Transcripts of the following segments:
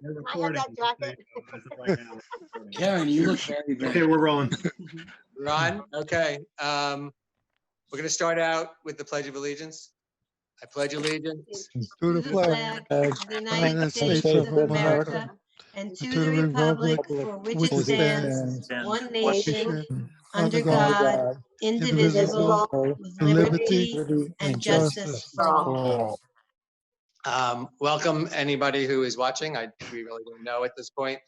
I have that jacket. Karen, you look very good. Okay, we're rolling. Ron, okay. We're going to start out with the Pledge of Allegiance. I pledge allegiance To the flag of the United States of America and to the republic for which it stands, one nation, under God, indivisible, with liberty and justice for all. Welcome anybody who is watching. We really don't know at this point.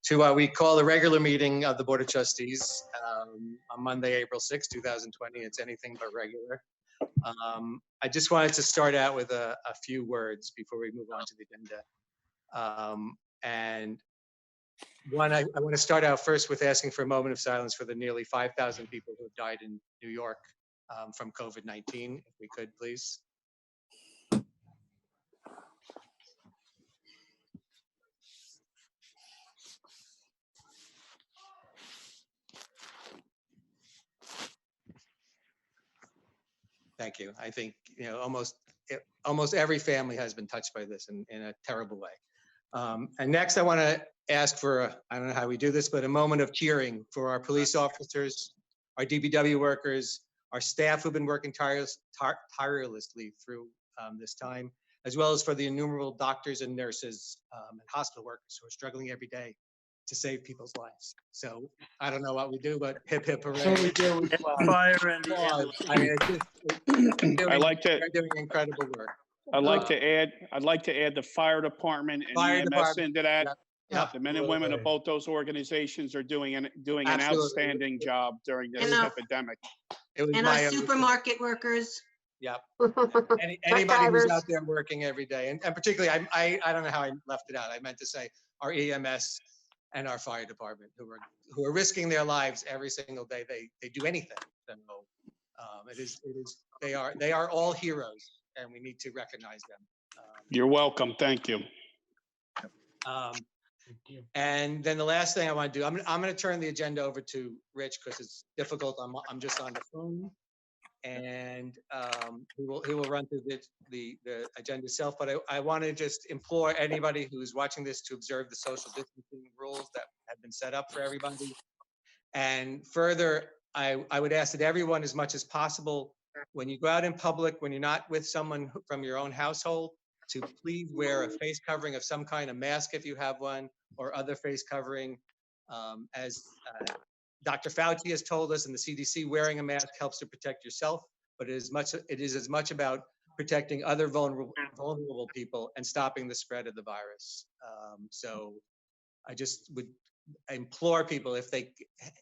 To we call the regular meeting of the Board of Trustees on Monday, April 6, 2020. It's anything but regular. I just wanted to start out with a few words before we move on to the agenda. And one, I want to start out first with asking for a moment of silence for the nearly 5,000 people who have died in New York from COVID-19, if we could, please. Thank you. I think almost every family has been touched by this in a terrible way. And next, I want to ask for I don't know how we do this, but a moment of cheering for our police officers, our DPW workers, our staff who've been working tirelessly through this time, as well as for the innumerable doctors and nurses and hospital workers who are struggling every day to save people's lives. So I don't know what we do, but hip hip hooray! So we do. Fire and the Applause. I mean, they're doing incredible work. I'd like to add the fire department and Fire EMS department. into that. Yep. The men and women of both those organizations are doing an outstanding job during this epidemic. It was And my our supermarket workers. Yep. Anybody who's out there working every day, and particularly, I don't know how I left it out. I meant to say our EMS and our fire department who are risking their lives every single day. They do anything. So they are all heroes, and we need to recognize them. You're welcome. Thank you. And then the last thing I want to do, I'm going to turn the agenda over to Rich because it's difficult. I'm just on the phone, and he will run through the agenda itself. But I want to just implore anybody who's watching this to observe the social distancing rules that have been set up for everybody. And further, I would ask that everyone, as much as possible, when you go out in public, when you're not with someone from your own household, to please wear a face covering of some kind, of mask if you have one, or other face covering. As Dr. Fauci has told us, and the CDC, wearing a mask helps to protect yourself, but it is as much about protecting other vulnerable people and stopping the spread of the virus. So I just would implore people, if they,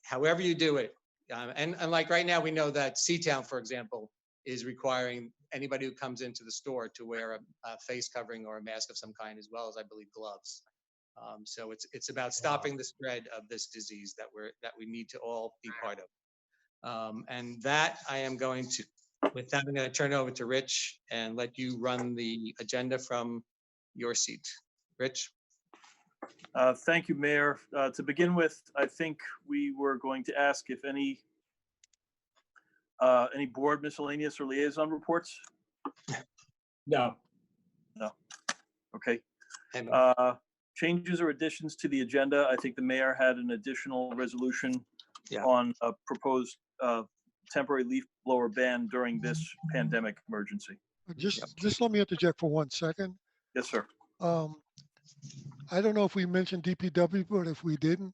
however you do it, and like right now, we know that Seatown, for example, is requiring anybody who comes into the store to wear a face covering or a mask of some kind, as well as, I believe, gloves. So it's about stopping the spread of this disease that we need to all be part of. And that I am going to, with that, I'm going to turn it over to Rich and let you run the agenda from your seat. Rich. Thank you, Mayor. To begin with, I think we were going to ask if any board miscellaneous or liaison reports. No. Okay. Changes or additions to the agenda. I think the mayor had an additional resolution on a proposed temporary leaf blower ban during this pandemic emergency. Just let me interject for 1 second. Yes, sir. I don't know if we mentioned DPW, but if we didn't,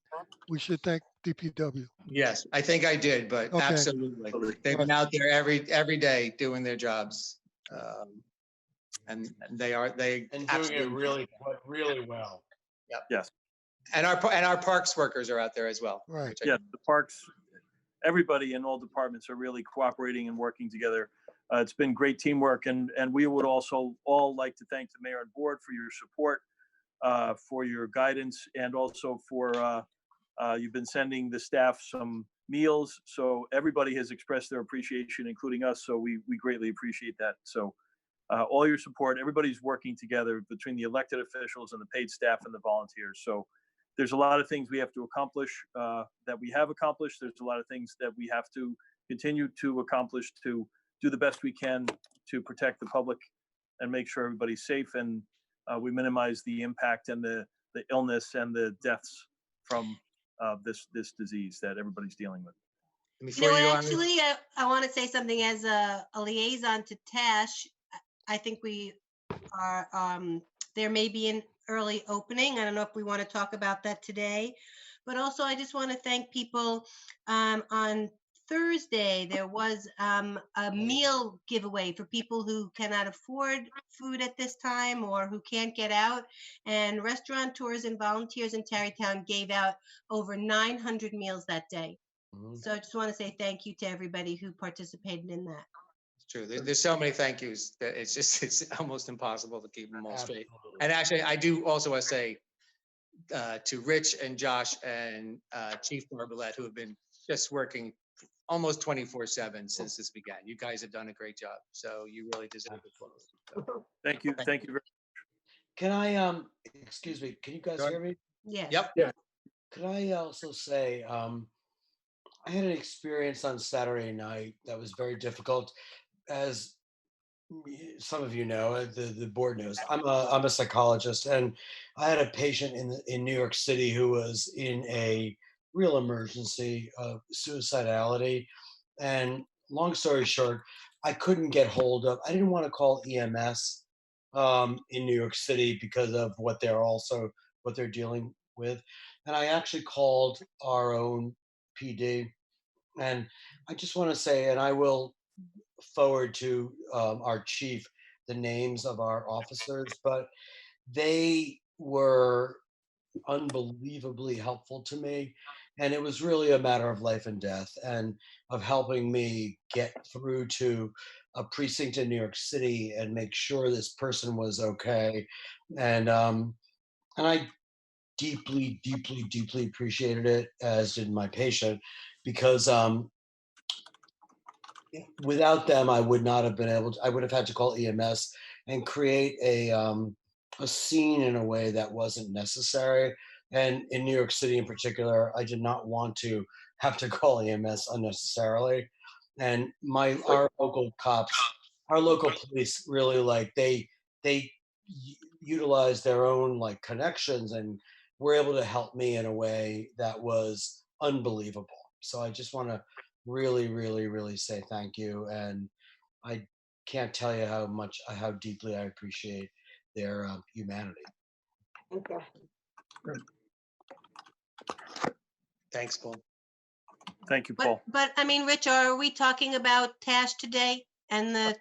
we should thank DPW. Yes, I think I did, but Okay. Absolutely. They've been out there every day doing their jobs. And they doing it really well. Yep. Yes. And our parks workers are out there as well. Right. Yeah, the parks, everybody in all departments are really cooperating and working together. It's been great teamwork, and we would also all like to thank the mayor and board for your support, for your guidance, and also for you've been sending the staff some meals. So everybody has expressed their appreciation, including us. So we greatly appreciate that. So all your support, everybody's working together between the elected officials and the paid staff and the volunteers. So there's a lot of things we have to accomplish that we have accomplished. There's a lot of things that we have to continue to accomplish to do the best we can to protect the public and make sure everybody's safe. And we minimize the impact and the illness and the deaths from this disease that everybody's dealing with. Before you go on, Actually, I want to say something as a liaison to Tash. I think we are, there may be an early opening. I don't know if we want to talk about that today. But also, I just want to thank people. On Thursday, there was a meal giveaway for people who cannot afford food at this time or who can't get out. And restaurateurs and volunteers in Tarrytown gave out over 900 meals that day. So I just want to say thank you to everybody who participated in that. it's true. There's so many thank yous that it's almost impossible to keep them all straight. And actually, I do also want to say to Rich and Josh and Chief Barbalet, who have been just working almost 24/7 since this began. You guys have done a great job, so you really deserve it. So, Thank you. Thank you very Can I, excuse me, can you guys Go hear me? Yes. Yep. Could I also say, I had an experience on Saturday night that was very difficult. As some of you know, the board knows, I'm a psychologist, and I had a patient in New York City who was in a real emergency of suicidality. And long story short, I couldn't get hold of. I didn't want to call EMS in New York City because of what they're dealing with, and I actually called our own PD. And I just want to say, and I will forward to our chief the names of our officers, but they were unbelievably helpful to me. And it was really a matter of life and death and of helping me get through to a precinct in New York City and make sure this person was okay. And I deeply, deeply, deeply appreciated it, as did my patient, because without them, I would not have been able to, I would have had to call EMS and create a scene in a way that wasn't necessary. And in New York City in particular, I did not want to have to call EMS unnecessarily. And our local cops, our local police really they utilize their own connections and were able to help me in a way that was unbelievable. So I just want to really, really, really say thank you. And I can't tell you how deeply I appreciate their humanity. Thanks, Paul. Thank you, Paul. But I mean, Rich, are we talking about Tash today and the,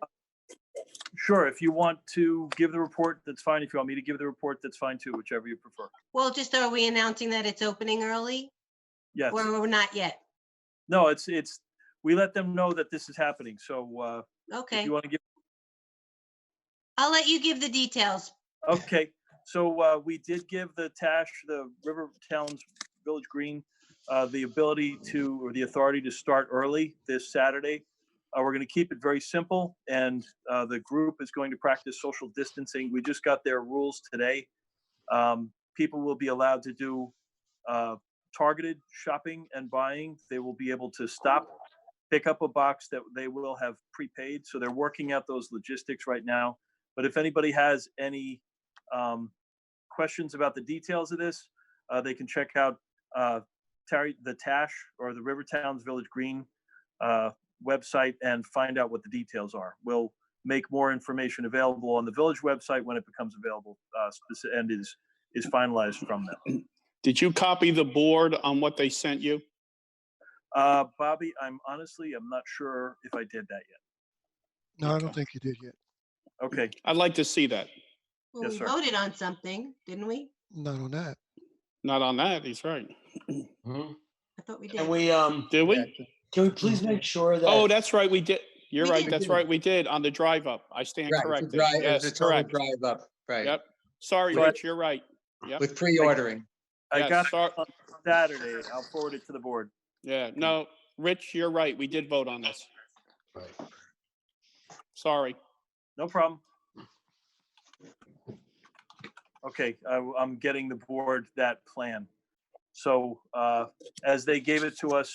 Sure. If you want to give the report, that's fine. If you want me to give the report, that's fine too, whichever you prefer. well, just are we announcing that it's opening early Yes. or we're not yet? No, it's we let them know that this is happening. So if Okay, you want to give. I'll let you give the details. Okay. So we did give the River Towns Village Green, the ability to, or the authority to start early this Saturday. We're going to keep it very simple, and the group is going to practice social distancing. We just got their rules today. People will be allowed to do targeted shopping and buying. They will be able to stop, pick up a box that they will have prepaid. So they're working out those logistics right now. But if anybody has any questions about the details of this, they can check out the TASH or the River Towns Village Green website and find out what the details are. We'll make more information available on the village website when it becomes available and is finalized from them. Did you copy the board on what they sent you? Bobby, I'm not sure if I did that yet. No, I don't think you did yet. Okay. I'd like to see that. Well, Yes, we sir. voted on something, didn't we? Not on that. Not on that, he's right. Mhm. I thought we Can did. we Did we? can we please make sure that Oh, that's right, we did. You're We right, did. that's right, we did, on the drive up. I stand Right, corrected. it was Yes, a total correct. drive up, right? Yep. Sorry, So I- Rich, you're right. Yep. With pre-ordering. I Yes, got sorry. it on Saturday. I'll forward it to the board. Yeah, no, Rich, you're right. We did vote on this. Right. Sorry. No problem. Okay, I'm getting the board that plan. So as they gave it to us,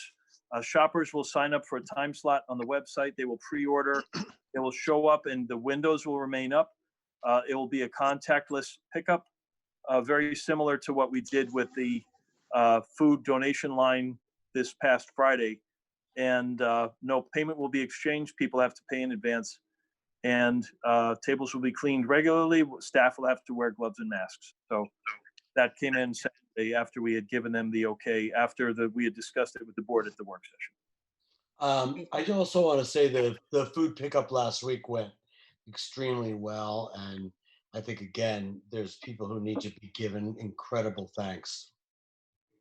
shoppers will sign up for a time slot on the website. They will pre-order. It will show up and the windows will remain up. It will be a contactless pickup, very similar to what we did with the food donation line this past Friday. And no payment will be exchanged. People have to pay in advance. And tables will be cleaned regularly. Staff will have to wear gloves and masks. So that came in Saturday after we had given them the okay, after we had discussed it with the board at the work session. I also want to say the food pickup last week went extremely well. And I think, again, there's people who need to be given incredible thanks.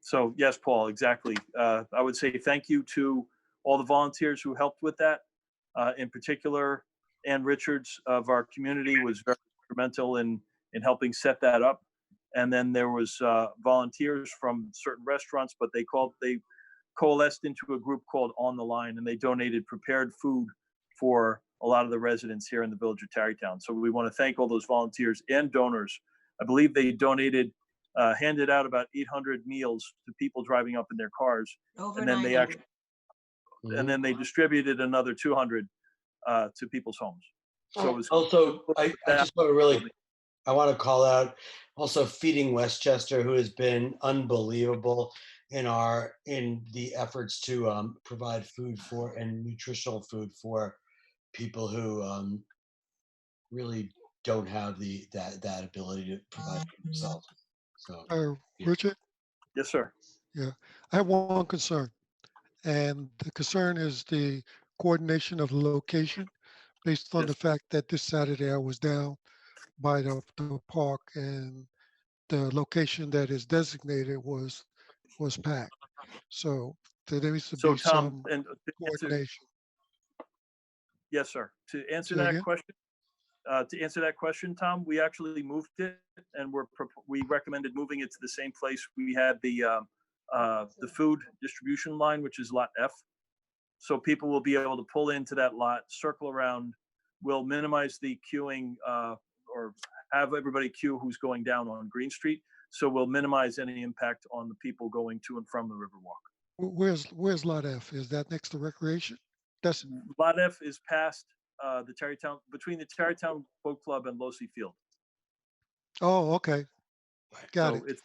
So yes, Paul, exactly. I would say thank you to all the volunteers who helped with that. In particular, Ann Richards of our community was very instrumental in helping set that up. And then there was volunteers from certain restaurants, but they coalesced into a group called On the Line, and they donated prepared food for a lot of the residents here in the village of Tarrytown. So we want to thank all those volunteers and donors. I believe they handed out about 800 meals to people driving up in their cars. Over And then 900. and then they distributed another 200 to people's homes. So it was also, I just want to I want to call out also Feeding Westchester, who has been unbelievable in the efforts to provide food and nutritional food for people who really don't have that ability to provide for themselves. So, Richard? Yes, sir. Yeah, I have one concern, and the concern is the coordination of the location based on the fact that this Saturday I was down by the park and the location that is designated was packed. So there needs to So be Tom, some and coordination. yes, sir. To answer Say that again? question, Tom, we actually moved it, and we recommended moving it to the same place we had the food distribution line, which is lot F. So people will be able to pull into that lot, circle around. We'll minimize the queuing or have everybody queue who's going down on Green Street. So we'll minimize any impact on the people going to and from the Riverwalk. Where's Lot F? Is that next to recreation? That's Lot F is past between the Tarrytown Boat Club and Losi Field. Oh, okay. Got So it.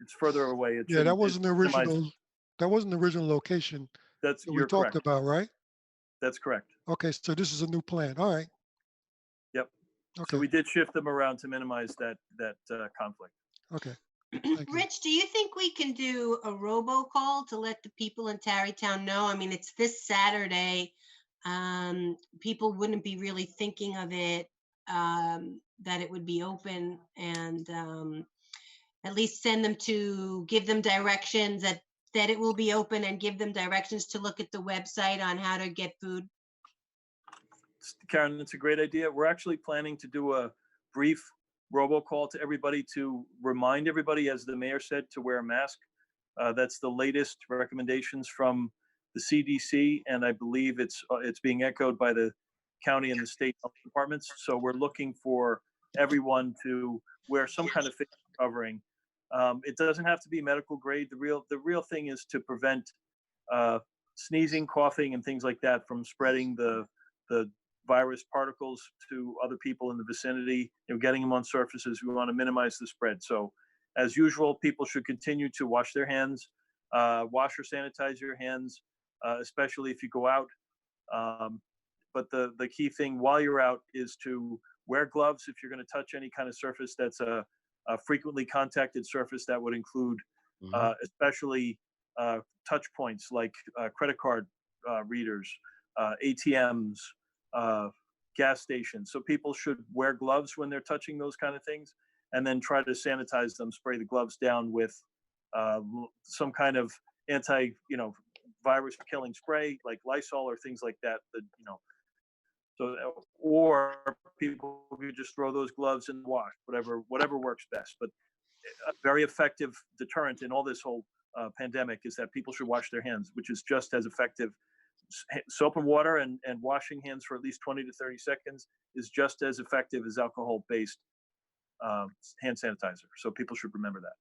it's further away. Yeah, that wasn't the original. That wasn't the original location that we You're talked correct. about, right? That's correct. Okay, so this is a new plan. All right. Yep. Okay. So we did shift them around to minimize that conflict. Okay. Rich, do you think we can do a robocall to let the people in Tarrytown know? I mean, it's this Saturday. People wouldn't be really thinking of it, that it would be open, and at least give them directions that it will be open, and give them directions to look at the website on how to get food. Karen, that's a great idea. We're actually planning to do a brief robocall to everybody to remind everybody, as the mayor said, to wear a mask. That's the latest recommendations from the CDC, and I believe it's being echoed by the county and the state health departments. So we're looking for everyone to wear some kind of face covering. It doesn't have to be medical grade. The real thing is to prevent sneezing, coughing, and things like that from spreading the virus particles to other people in the vicinity. Getting them on surfaces. We want to minimize the spread. So, as usual, people should continue to wash their hands, wash or sanitize your hands, especially if you go out. But the key thing while you're out is to wear gloves if you're going to touch any kind of surface that's a frequently contacted surface. That would include especially touch points like credit card readers, ATMs, gas stations. So people should wear gloves when they're touching those kind of things, and then try to sanitize them, spray the gloves down with some kind of virus killing spray like Lysol or things like that. So, or people could just throw those gloves in the wash, whatever works best. But a very effective deterrent in all this whole pandemic is that people should wash their hands, which is just as effective. Soap and water and washing hands for at least 20 to 30 seconds is just as effective as alcohol-based hand sanitizer. So people should remember that.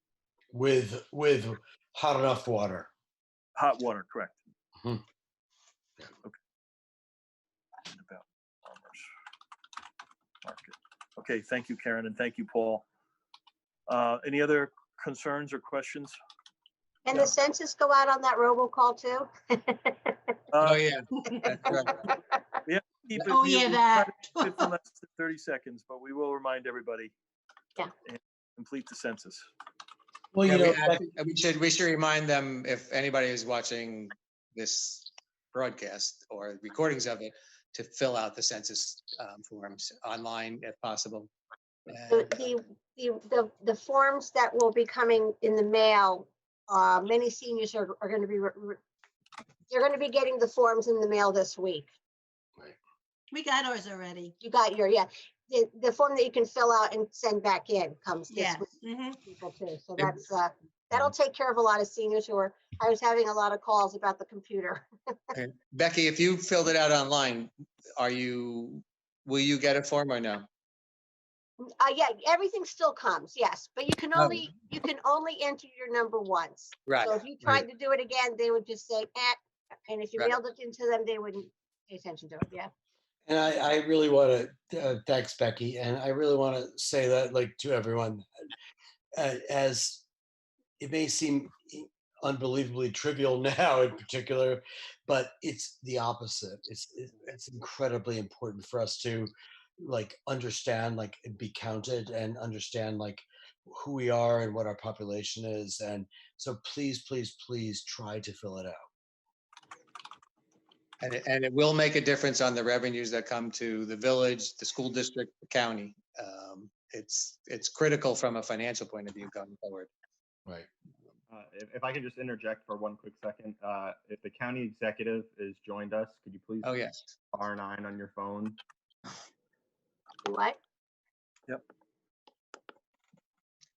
With hot enough water. Hot water, correct. Mm-hmm. Okay. About farmers market. Okay, thank you, Karen, and thank you, Paul. Any other concerns or questions? Can the census go out on that robocall too? Oh, yeah. That's right. Keep it, Oh, we yeah, will that. try to keep it for less than 30 seconds, but we will remind everybody. Yeah. And complete the census. Well, Yeah, you know, we should remind them, if anybody is watching this broadcast or recordings of it, to fill out the census forms online if possible. The forms that will be coming in the mail, many seniors are going to be, they're going to be getting the forms in the mail this week. We got ours already. You got your, yeah. The form that you can fill out and send back in comes this Yes. week, Mhm. people too. So that's, that'll take care of a lot of seniors I was having a lot of calls about the computer. Okay. Becky, if you filled it out online, will you get a form or no? Yeah, everything still comes, yes, but you can only enter your number once. Right. So if you tried to do it again, they would just say, and if you mailed it into them, they wouldn't pay attention to it, yeah. And I really want to, thanks, Becky. And I really want to say that, like, to everyone, as it may seem unbelievably trivial now in particular, but it's the opposite. It's incredibly important for us to like understand, like be counted and understand like who we are and what our population is. And so please, please, please try to fill it out. And it will make a difference on the revenues that come to the village, the school district, the county. It's critical from a financial point of view going forward. Right. If I can just interject for one quick second, if the county executive has joined us, could you please? Oh, yes. R9 on your phone. What? Yep.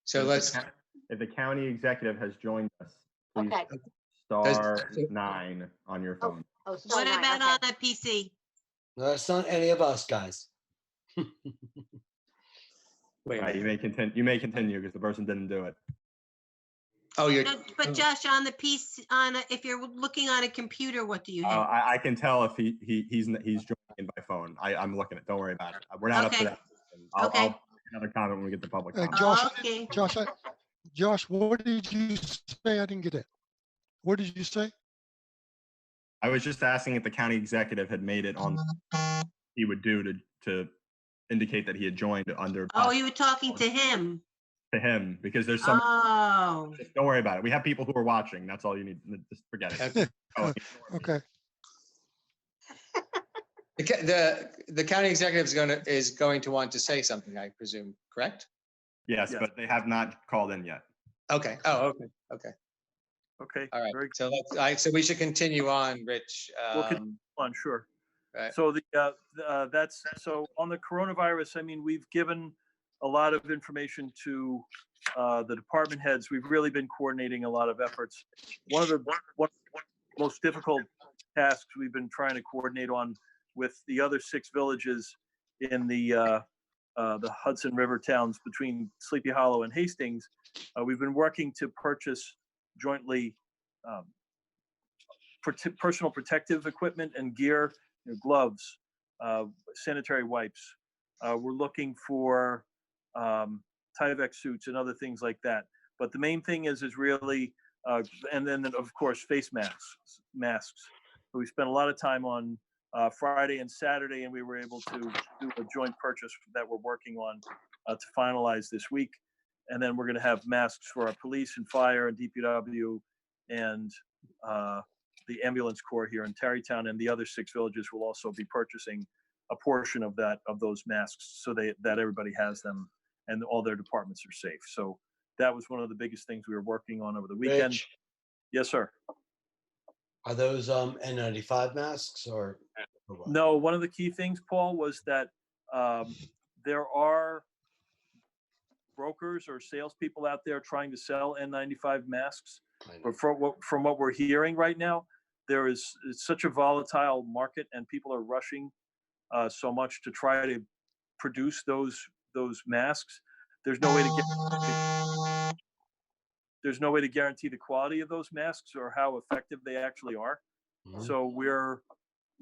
So if the county executive has joined us, please Okay. *9 on your phone. Oh, What nine, about okay. on a PC? No, that's not any of us, guys. Wait. Right, you may continue because the person didn't do it. Oh, you're. No, but Josh, on the PC, if you're looking on a computer, what do you hit? I can tell if he's joining in by phone. I'm looking at. Don't worry about it. We're not up to Okay. that. I'll Okay. make another comment when we get to public comment. Okay. Josh, what did you say? I didn't get it. What did you say? I was just asking if the county executive had made it on. He would do to indicate that he had joined under. Oh, you were talking to him. To him, because there's some. Oh. Just don't worry about it. We have people who are watching. That's all you need. Just forget it. Okay. The county executive is going to want to say something, I presume, correct? Yes, but they have not called in yet. Okay. Oh, okay. Okay. Okay. All right. Very So so we should continue on, Rich. We'll continue on, sure. Right. So so on the coronavirus, I mean, we've given a lot of information to the department heads. We've really been coordinating a lot of efforts. One of the most difficult tasks we've been trying to coordinate on with the other 6 villages in the Hudson River towns between Sleepy Hollow and Hastings. We've been working to purchase jointly personal protective equipment and gear, gloves, sanitary wipes. We're looking for Tyvek suits and other things like that. But the main thing is really, and then of course face masks. We spent a lot of time on Friday and Saturday, and we were able to do a joint purchase that we're working on to finalize this week. And then we're going to have masks for our police and fire and DPW and the ambulance corps here in Tarrytown, and the other 6 villages will also be purchasing a portion of those masks so that everybody has them and all their departments are safe. So that was one of the biggest things we were working on over the weekend. Rich, yes, sir. are those N95 masks or what? No, one of the key things, Paul, was that there are brokers or salespeople out there trying to sell N95 masks. But from what we're hearing right now, it's such a volatile market, and people are rushing so much to try to produce those masks. There's no way to guarantee the quality of those masks or how effective they actually are. Mm-hmm. So we're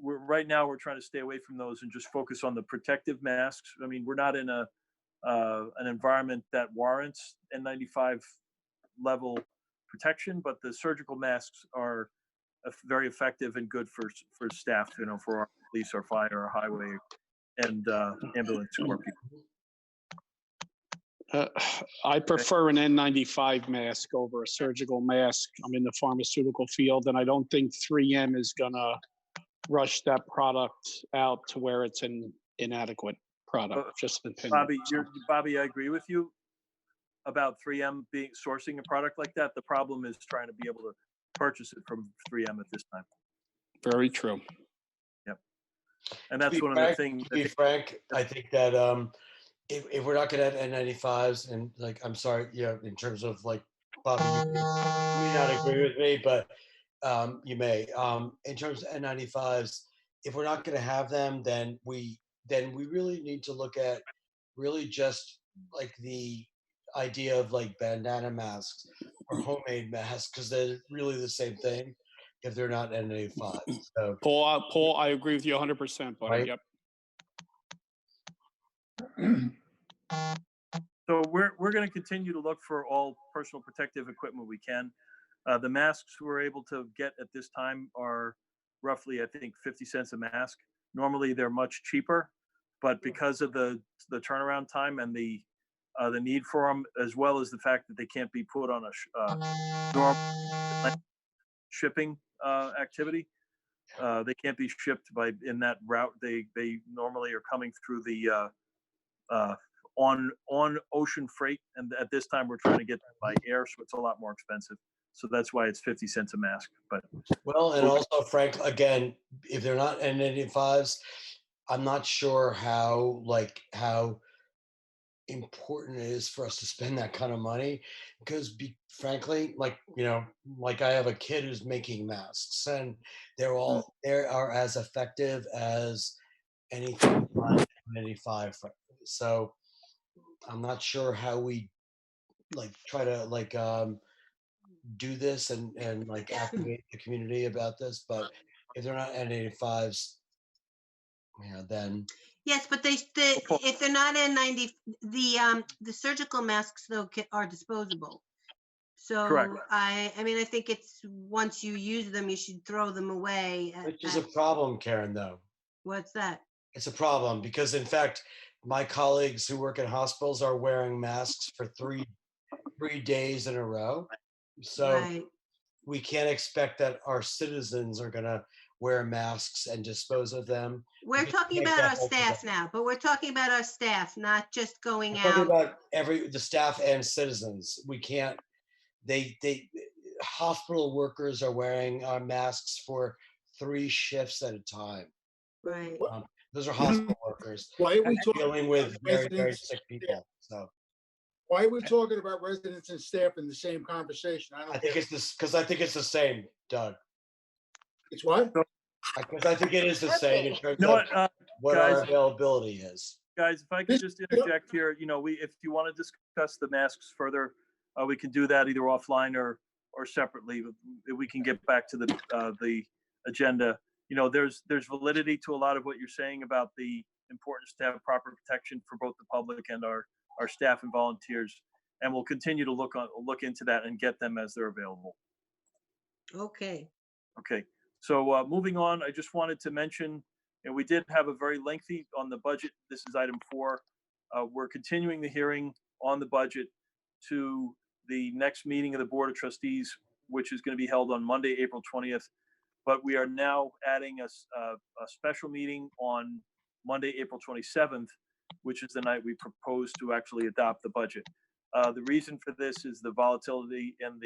right now we're trying to stay away from those and just focus on the protective masks. I mean, we're not in a an environment that warrants N95 level protection, but the surgical masks are very effective and good for staff, for our police, our fire, our highway, and ambulance corps people. I prefer an N95 mask over a surgical mask. I'm in the pharmaceutical field, and I don't think 3M is gonna rush that product out to where it's an inadequate product. Just an opinion. Bobby, I agree with you about 3M sourcing a product like that. The problem is trying to be able to purchase it from 3M at this time. Very true. Yep. And that's one of the things. To be frank, I think that if we're not going to have N95s, and I'm sorry, in terms of Bobby, you may not agree with me, but you may. In terms of N95s, if we're not going to have them, then we really need to look at really just the idea of bandana masks or homemade masks, because they're really the same thing if they're not N95. So Paul, I agree with you 100%, buddy. Right? Yep. So we're going to continue to look for all personal protective equipment we can. The masks we're able to get at this time are roughly, I think, 50 cents a mask. Normally they're much cheaper, but because of the turnaround time and the need for them, as well as the fact that they can't be put on a normal shipping activity, they can't be shipped in that route. They normally are coming through the on ocean freight, and at this time we're trying to get them by air, so it's a lot more expensive. So that's why it's 50 cents a mask. But and also, Frank, again, if they're not N95s, I'm not sure how important it is for us to spend that kind of money, because frankly, I have a kid who's making masks, and they are as effective as anything on N95. So I'm not sure how we try to do this and activate the community about this, but if they're not N95s, then yes, but if they're not N90, the surgical masks though are disposable. So correct. I mean, I think it's once you use them, you should throw them away. Which is a problem, Karen, though. What's that? It's a problem because, in fact, my colleagues who work in hospitals are wearing masks for three days in a row. So Right. we can't expect that our citizens are going to wear masks and dispose of them. We're talking about our staff now, but we're talking about our staff, not just going out. Talking about the staff and citizens. We can't. They hospital workers are wearing masks for 3 shifts at a time. Right. Those are hospital workers. Why are we dealing with very, very sick people? So why are we talking about residents and staff in the same conversation? I think it's this because I think it's the same, Doug. It's what? Because I think it is the same in terms of what guys, our availability is. Guys, if I could just interject here, if you want to discuss the masks further, we can do that either offline or separately. We can get back to the agenda. There's validity to a lot of what you're saying about the importance to have proper protection for both the public and our staff and volunteers, and we'll continue to look into that and get them as they're available. Okay. Okay. So moving on, I just wanted to mention, we did have a very lengthy on the budget. This is item 4. We're continuing the hearing on the budget to the next meeting of the Board of Trustees, which is going to be held on Monday, April 20th. But we are now adding a special meeting on Monday, April 27th, which is the night we propose to actually adopt the budget. The reason for this is the volatility in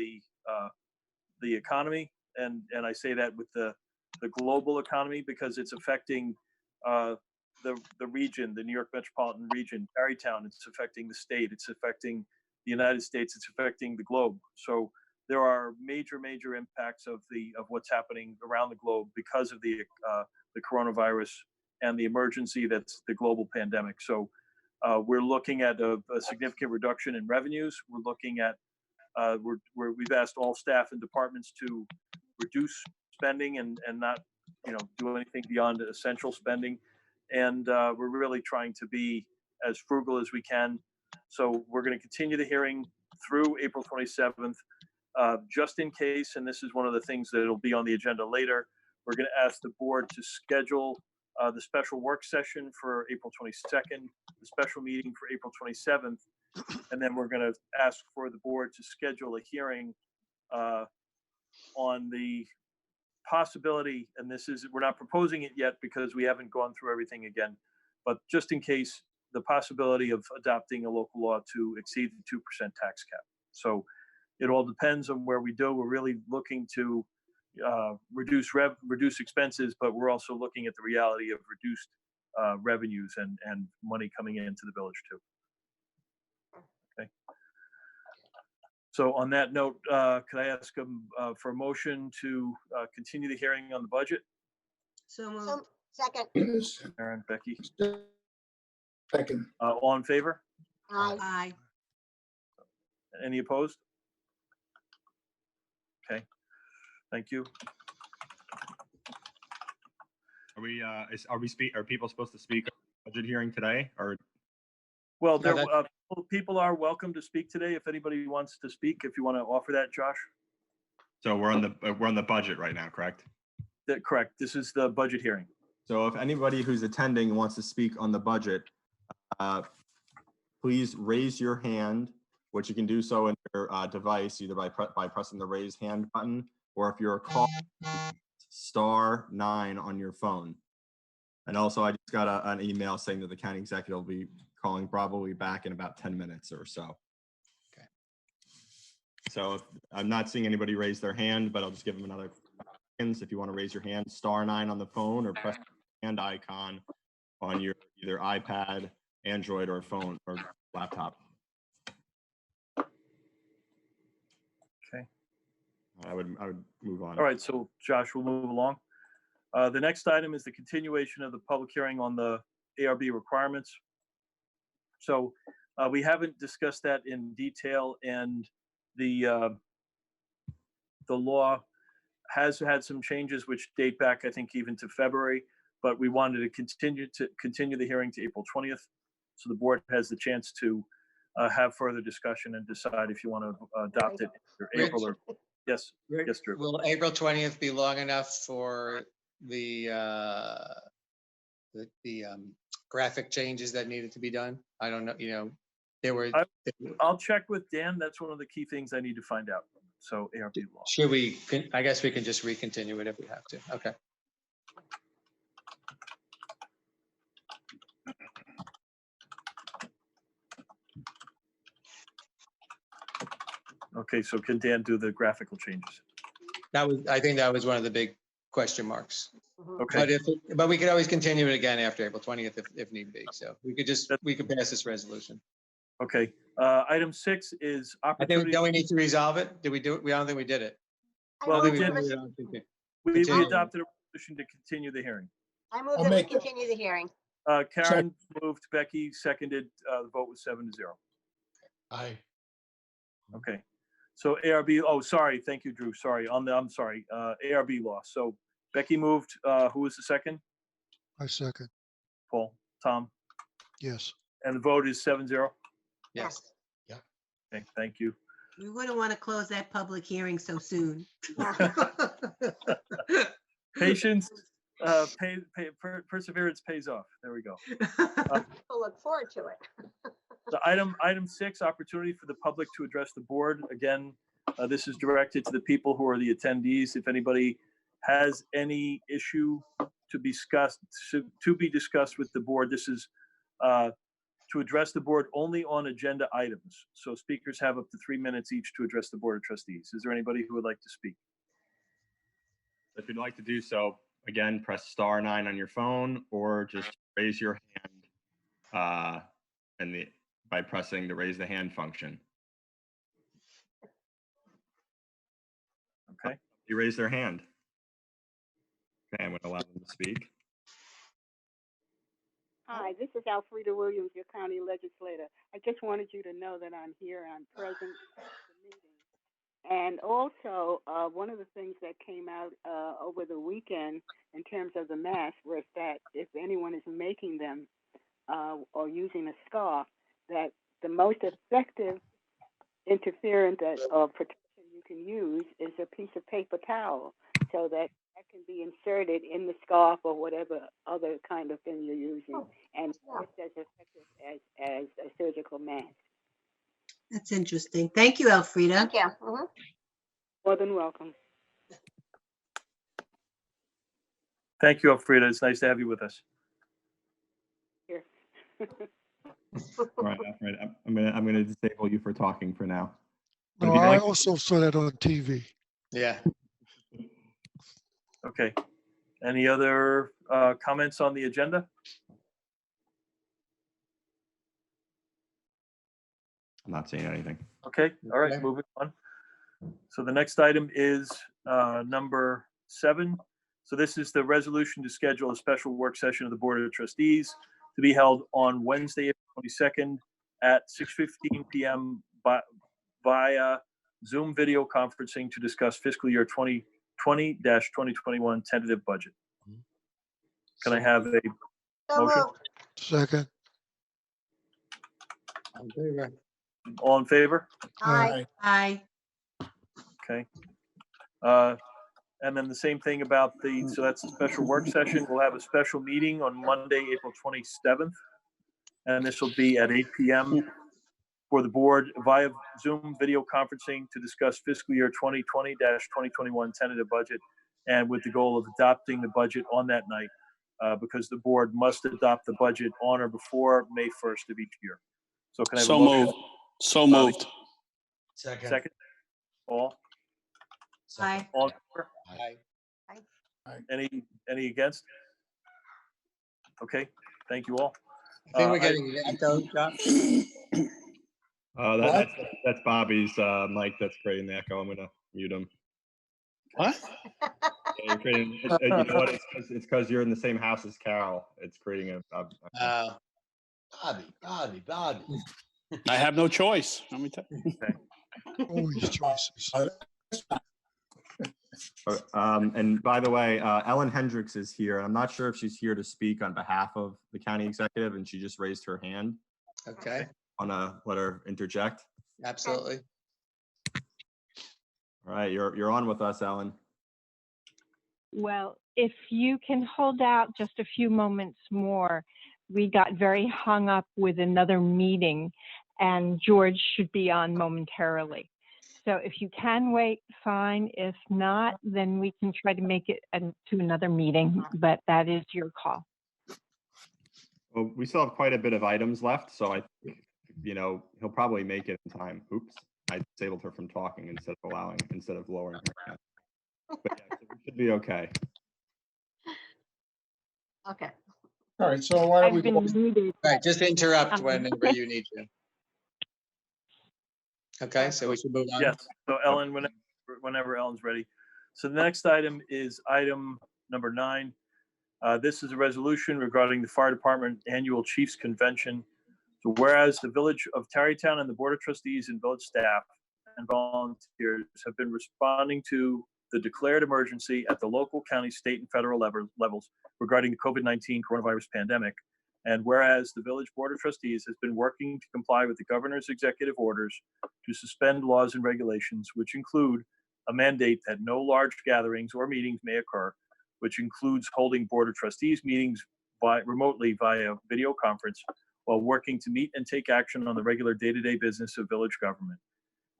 the economy, and I say that with the global economy because it's affecting the region, the New York metropolitan region, Tarrytown. It's affecting the state. It's affecting the United States. It's affecting the globe. So there are major impacts of what's happening around the globe because of the coronavirus and the emergency that's the global pandemic. So we're looking at a significant reduction in revenues. We're looking at we've asked all staff and departments to reduce spending and not do anything beyond essential spending, and we're really trying to be as frugal as we can. So we're going to continue the hearing through April 27th. Just in case, and this is one of the things that will be on the agenda later, we're going to ask the board to schedule the special work session for April 22nd, the special meeting for April 27th, and then we're going to ask for the board to schedule a hearing on the possibility, and we're not proposing it yet because we haven't gone through everything again, but just in case, the possibility of adopting a local law to exceed the 2% tax cap. So it all depends on where we do. We're really looking to reduce expenses, but we're also looking at the reality of reduced revenues and money coming into the village too. Okay. So on that note, could I ask for a motion to continue the hearing on the budget? So moved. Second. Aaron, Becky, Second. all in favor? Aye. Aye. Any opposed? Okay, thank you. Are people supposed to speak at the budget hearing today, or? Well, No, people are welcome to speak today. If anybody wants to speak, if you want to offer that, Josh. So we're on the budget right now, correct? Correct. This is the budget hearing. So if anybody who's attending wants to speak on the budget, please raise your hand, which you can do so in your device, either by pressing the raise hand button, or if you're a call, *9 on your phone. And also, I just got an email saying that the county executive will be calling probably back in about 10 minutes or so. Okay. So I'm not seeing anybody raise their hand, but I'll just give them another seconds. If you want to raise your hand, *9 on the phone, or press the hand icon on your either iPad, Android, or phone or laptop. Okay. I would move on. All right, so Josh, we'll move along. The next item is the continuation of the public hearing on the ARB requirements. So we haven't discussed that in detail, and the law has had some changes which date back, I think, even to February, but we wanted to continue the hearing to April 20th. So the board has the chance to have further discussion and decide if you want to adopt it in April or, yes, yes, Drew. Will April 20th be long enough for the graphic changes that needed to be done? I don't know, I'll check with Dan. That's one of the key things I need to find out. So ARB law. I guess we can just recontinue it if we have to. Okay. Okay, so can Dan do the graphical changes? I think that was one of the big question marks. Okay. But we could always continue it again after April 20th if need be. So we could pass this resolution. Okay. Item 6 is I opportunity. think, don't we need to resolve it? Did we do it? I don't think we did it. Well, we did. We Continue. adopted a resolution to continue the hearing. I move I'll that we make- continue the hearing. Karen moved, Becky seconded, the vote was 7-0. Aye. Okay. So ARB, oh, sorry. Thank you, Drew. Sorry. I'm sorry. ARB law. So Becky moved. Who was the second? I second. Paul, Tom, Yes. and the vote is 7-0. Yes. Okay, thank you. We wouldn't want to close that public hearing so soon. Patience, perseverance pays off. There we go. We'll look forward to it. The item 6, opportunity for the public to address the board. Again, this is directed to the people who are the attendees. If anybody has any issue to be discussed with the board, this is to address the board only on agenda items. So speakers have up to 3 minutes each to address the Board of Trustees. Is there anybody who would like to speak? If you'd like to do so, again, press *9 on your phone, or just raise your hand by pressing the raise the hand function. Okay. You raise their hand. Okay, I'm going to allow them to speak. Hi, this is Alfreda Williams, your county legislator. I just wanted you to know that I'm here, I'm present at the meeting. And also, one of the things that came out over the weekend in terms of the masks was that if anyone is making them, or using a scarf, that the most effective interference or protection you can use is a piece of paper towel, so that can be inserted in the scarf or whatever other kind of thing you're using, and just as effective as a surgical mask. That's interesting. Thank you, Elfrida. Thank you. Mhm. More than welcome. Thank you, Elfrida. It's nice to have you with us. Here. All right, I'm gonna disable you for talking for now. But No, if you'd I like- also saw that on TV. Yeah. Okay. Any other comments on the agenda? I'm not seeing anything. Okay, all right, Okay. moving on. So the next item is number 7. So this is the resolution to schedule a special work session of the Board of Trustees to be held on Wednesday, April 22nd at 6:15 p.m. via Zoom video conferencing to discuss fiscal year 2020-2021 tentative budget. Can I have a So motion? moved. Second. I'm favor. All in favor? Aye. Aye. Okay. And then the same thing about so that's a special work session. We'll have a special meeting on Monday, April 27th. And this will be at 8 p.m. for the board via Zoom video conferencing to discuss fiscal year 2020-2021 tentative budget, and with the goal of adopting the budget on that night, because the board must adopt the budget on or before May 1st of each year. So can I have a So motion? moved. So moved. Second. Second? All? Aye. All in favor? Aye. Any against? Okay, thank you all. I think we're I- getting an echo, John. That's Bobby's mic that's creating the echo. I'm gonna mute him. What? Yeah, you're creating, you know what? It's because you're in the same house as Carol. It's creating a Bobby. I have no choice. Let me tell you. Always choices. And by the way, Ellen Hendricks is here. I'm not sure if she's here to speak on behalf of the county executive, and she just raised her hand. Okay, Want to let her interject? absolutely. All right, you're on with us, Ellen. Well, if you can hold out just a few moments more, we got very hung up with another meeting, and George should be on momentarily. So if you can wait, fine. If not, then we can try to make it to another meeting, but that is your call. Well, we still have quite a bit of items left, so I think, he'll probably make it in time. Oops, I disabled her from talking instead of lowering her hand. But yeah, so we should be okay. Okay. All right, so why don't we I've been go? muted. Right, just interrupt whenever you need to. Okay, so we should move on. Yes, so Ellen, whenever Ellen's ready. So the next item is item number 9. This is a resolution regarding the Fire Department Annual Chiefs Convention. So whereas the Village of Tarrytown and the Board of Trustees and village staff and volunteers have been responding to the declared emergency at the local, county, state, and federal levels regarding the COVID-19 coronavirus pandemic. And whereas the Village Board of Trustees has been working to comply with the governor's executive orders to suspend laws and regulations, which include a mandate that no large gatherings or meetings may occur, which includes holding Board of Trustees meetings remotely via video conference, while working to meet and take action on the regular day-to-day business of village government.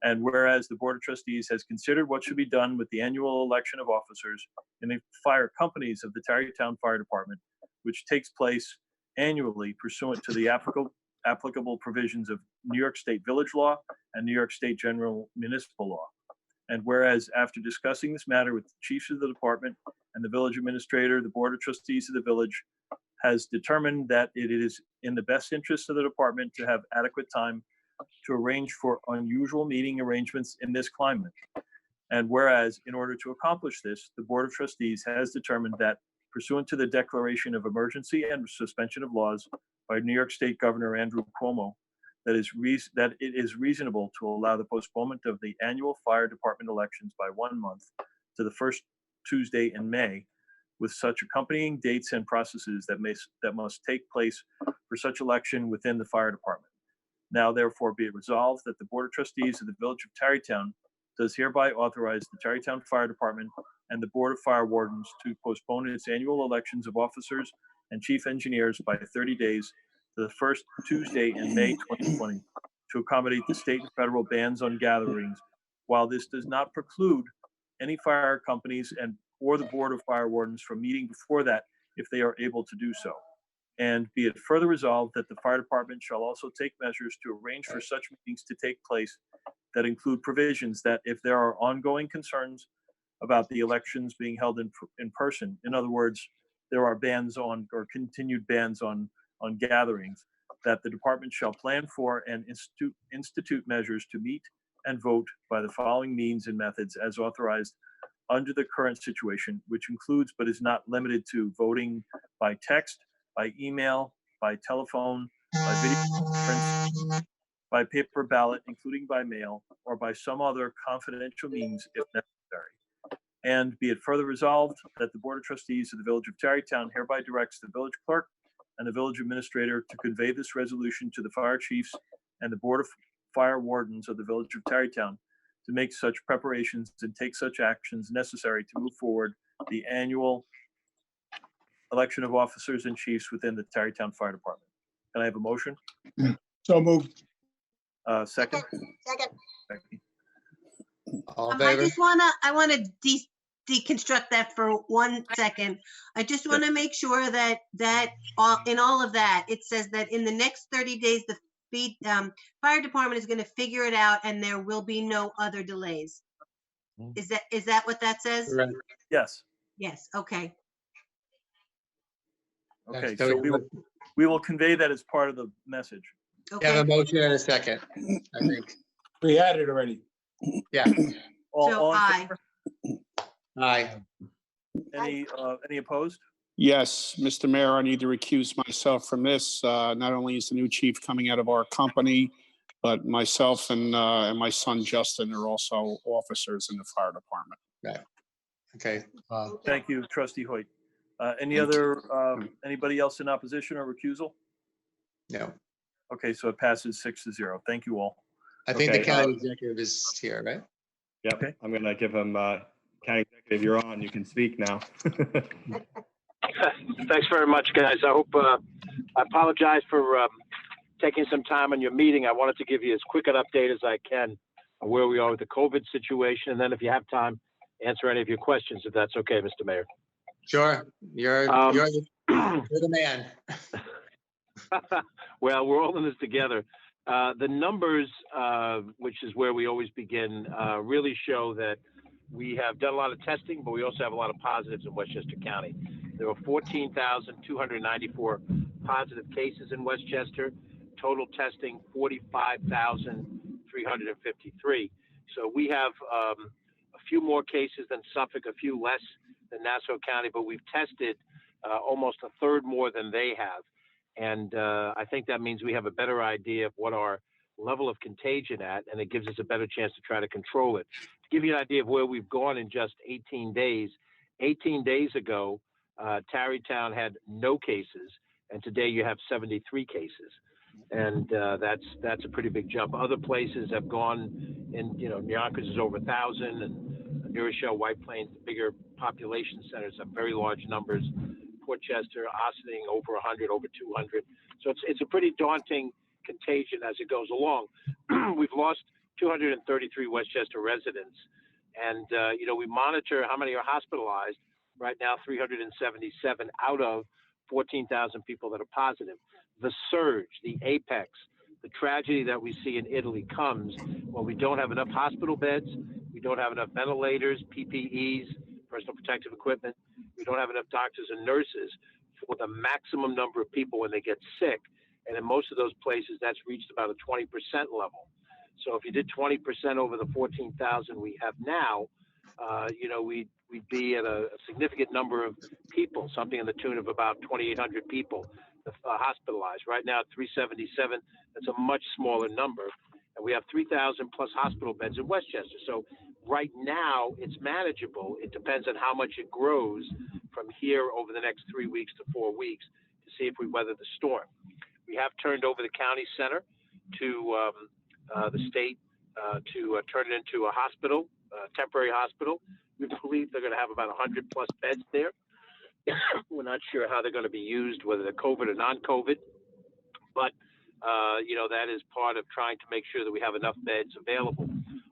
And whereas the Board of Trustees has considered what should be done with the annual election of officers in the fire companies of the Tarrytown Fire Department, which takes place annually pursuant to the applicable provisions of New York State Village Law and New York State General Municipal Law. And whereas after discussing this matter with the chiefs of the department and the village administrator, the Board of Trustees of the village has determined that it is in the best interest of the department to have adequate time to arrange for unusual meeting arrangements in this climate. And whereas in order to accomplish this, the Board of Trustees has determined that pursuant to the declaration of emergency and suspension of laws by New York State Governor Andrew Cuomo, that it is reasonable to allow the postponement of the annual fire department elections by 1 month to the first Tuesday in May, with such accompanying dates and processes that must take place for such election within the fire department. Now therefore be it resolved that the Board of Trustees of the Village of Tarrytown does hereby authorize the Tarrytown Fire Department and the Board of Fire Wardens to postpone its annual elections of officers and chief engineers by 30 days to the first Tuesday in May 2020 to accommodate the state and federal bans on gatherings, while this does not preclude any fire companies or the Board of Fire Wardens from meeting before that if they are able to do so. And be it further resolved that the fire department shall also take measures to arrange for such meetings to take place that include provisions that if there are ongoing concerns about the elections being held in person, in other words, there are bans on or continued bans on gatherings, that the department shall plan for and institute measures to meet and vote by the following means and methods as authorized under the current situation, which includes but is not limited to voting by text, by email, by telephone, by video conference, by paper ballot, including by mail, or by some other confidential means if necessary. And be it further resolved that the Board of Trustees of the Village of Tarrytown hereby directs the village clerk and the village administrator to convey this resolution to the fire chiefs and the Board of Fire Wardens of the Village of Tarrytown to make such preparations and take such actions necessary to move forward the annual election of officers and chiefs within the Tarrytown Fire Department. Can I have a motion? So moved. Second? Second. All in I favor? just I want to deconstruct that for 1 second. I just want to make sure that in all of that, it says that in the next 30 days, the fire department is going to figure it out and there will be no other delays. Is that what that says? Right. Yes. Yes, okay. Okay, So so we will convey that as part of the message. we have Okay. a motion and a second, I think. We had it already. Yeah. So in aye. favor? Aye. Any opposed? Yes, Mr. Mayor, I need to recuse myself from this. Not only is the new chief coming out of our company, but myself and my son Justin are also officers in the fire department. Right. Okay. Thank you, Trustee Hoyt. Anybody else in opposition or recusal? No. Okay, so it passes 6-0. Thank you all. I think the Okay, county executive is here, right? Yep, Okay. I'm gonna give him, county executive, you're on, you can speak now. Thanks very much, guys. I apologize for taking some time on your meeting. I wanted to give you as quick an update as I can on where we are with the COVID situation. And then if you have time, answer any of your questions, if that's okay, Mr. Mayor. Sure. You're the man. Well, we're all in this together. The numbers, which is where we always begin, really show that we have done a lot of testing, but we also have a lot of positives in Westchester County. There were 14,294 positive cases in Westchester. Total testing, 45,353. So we have a few more cases than Suffolk, a few less than Nassau County, but we've tested almost a third more than they have. And I think that means we have a better idea of what our level of contagion at, and it gives us a better chance to try to control it. To give you an idea of where we've gone in just 18 days, 18 days ago, Tarrytown had no cases, and today you have 73 cases. And that's a pretty big jump. Other places have gone, and Yonkers is over 1,000, and New Rochelle, White Plains, the bigger population centers have very large numbers. Port Chester, Ossining, over 100, over 200. So it's a pretty daunting contagion as it goes along. We've lost 233 Westchester residents, and we monitor how many are hospitalized. Right now, 377 out of 14,000 people that are positive. The surge, the apex, the tragedy that we see in Italy comes when we don't have enough hospital beds, we don't have enough ventilators, PPEs, personal protective equipment, we don't have enough doctors and nurses for the maximum number of people when they get sick. And in most of those places, that's reached about a 20% level. So if you did 20% over the 14,000 we have now, we'd be at a significant number of people, something in the tune of about 2,800 people hospitalized. Right now, at 377, that's a much smaller number. And we have 3,000 plus hospital beds in Westchester. So right now, it's manageable. It depends on how much it grows from here over the next 3 weeks to 4 weeks to see if we weather the storm. We have turned over the county center to the state to turn it into a hospital, temporary hospital. We believe they're going to have about 100 plus beds there. We're not sure how they're going to be used, whether they're COVID or non-COVID, but that is part of trying to make sure that we have enough beds available.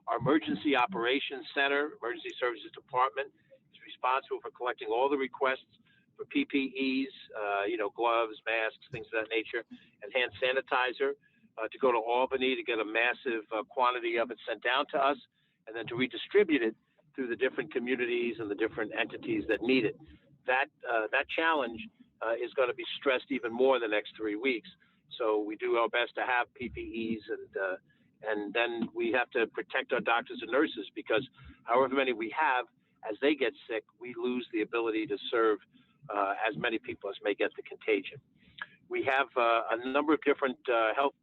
Our emergency operations center, emergency services department, is responsible for collecting all the requests for PPEs, gloves, masks, things of that nature, and hand sanitizer to go to Albany to get a massive quantity of it sent down to us, and then to redistribute it through the different communities and the different entities that need it. That challenge is going to be stressed even more in the next 3 weeks. So we do our best to have PPEs, and then we have to protect our doctors and nurses, because however many we have, as they get sick, we lose the ability to serve as many people as may get the contagion. We have a number of different health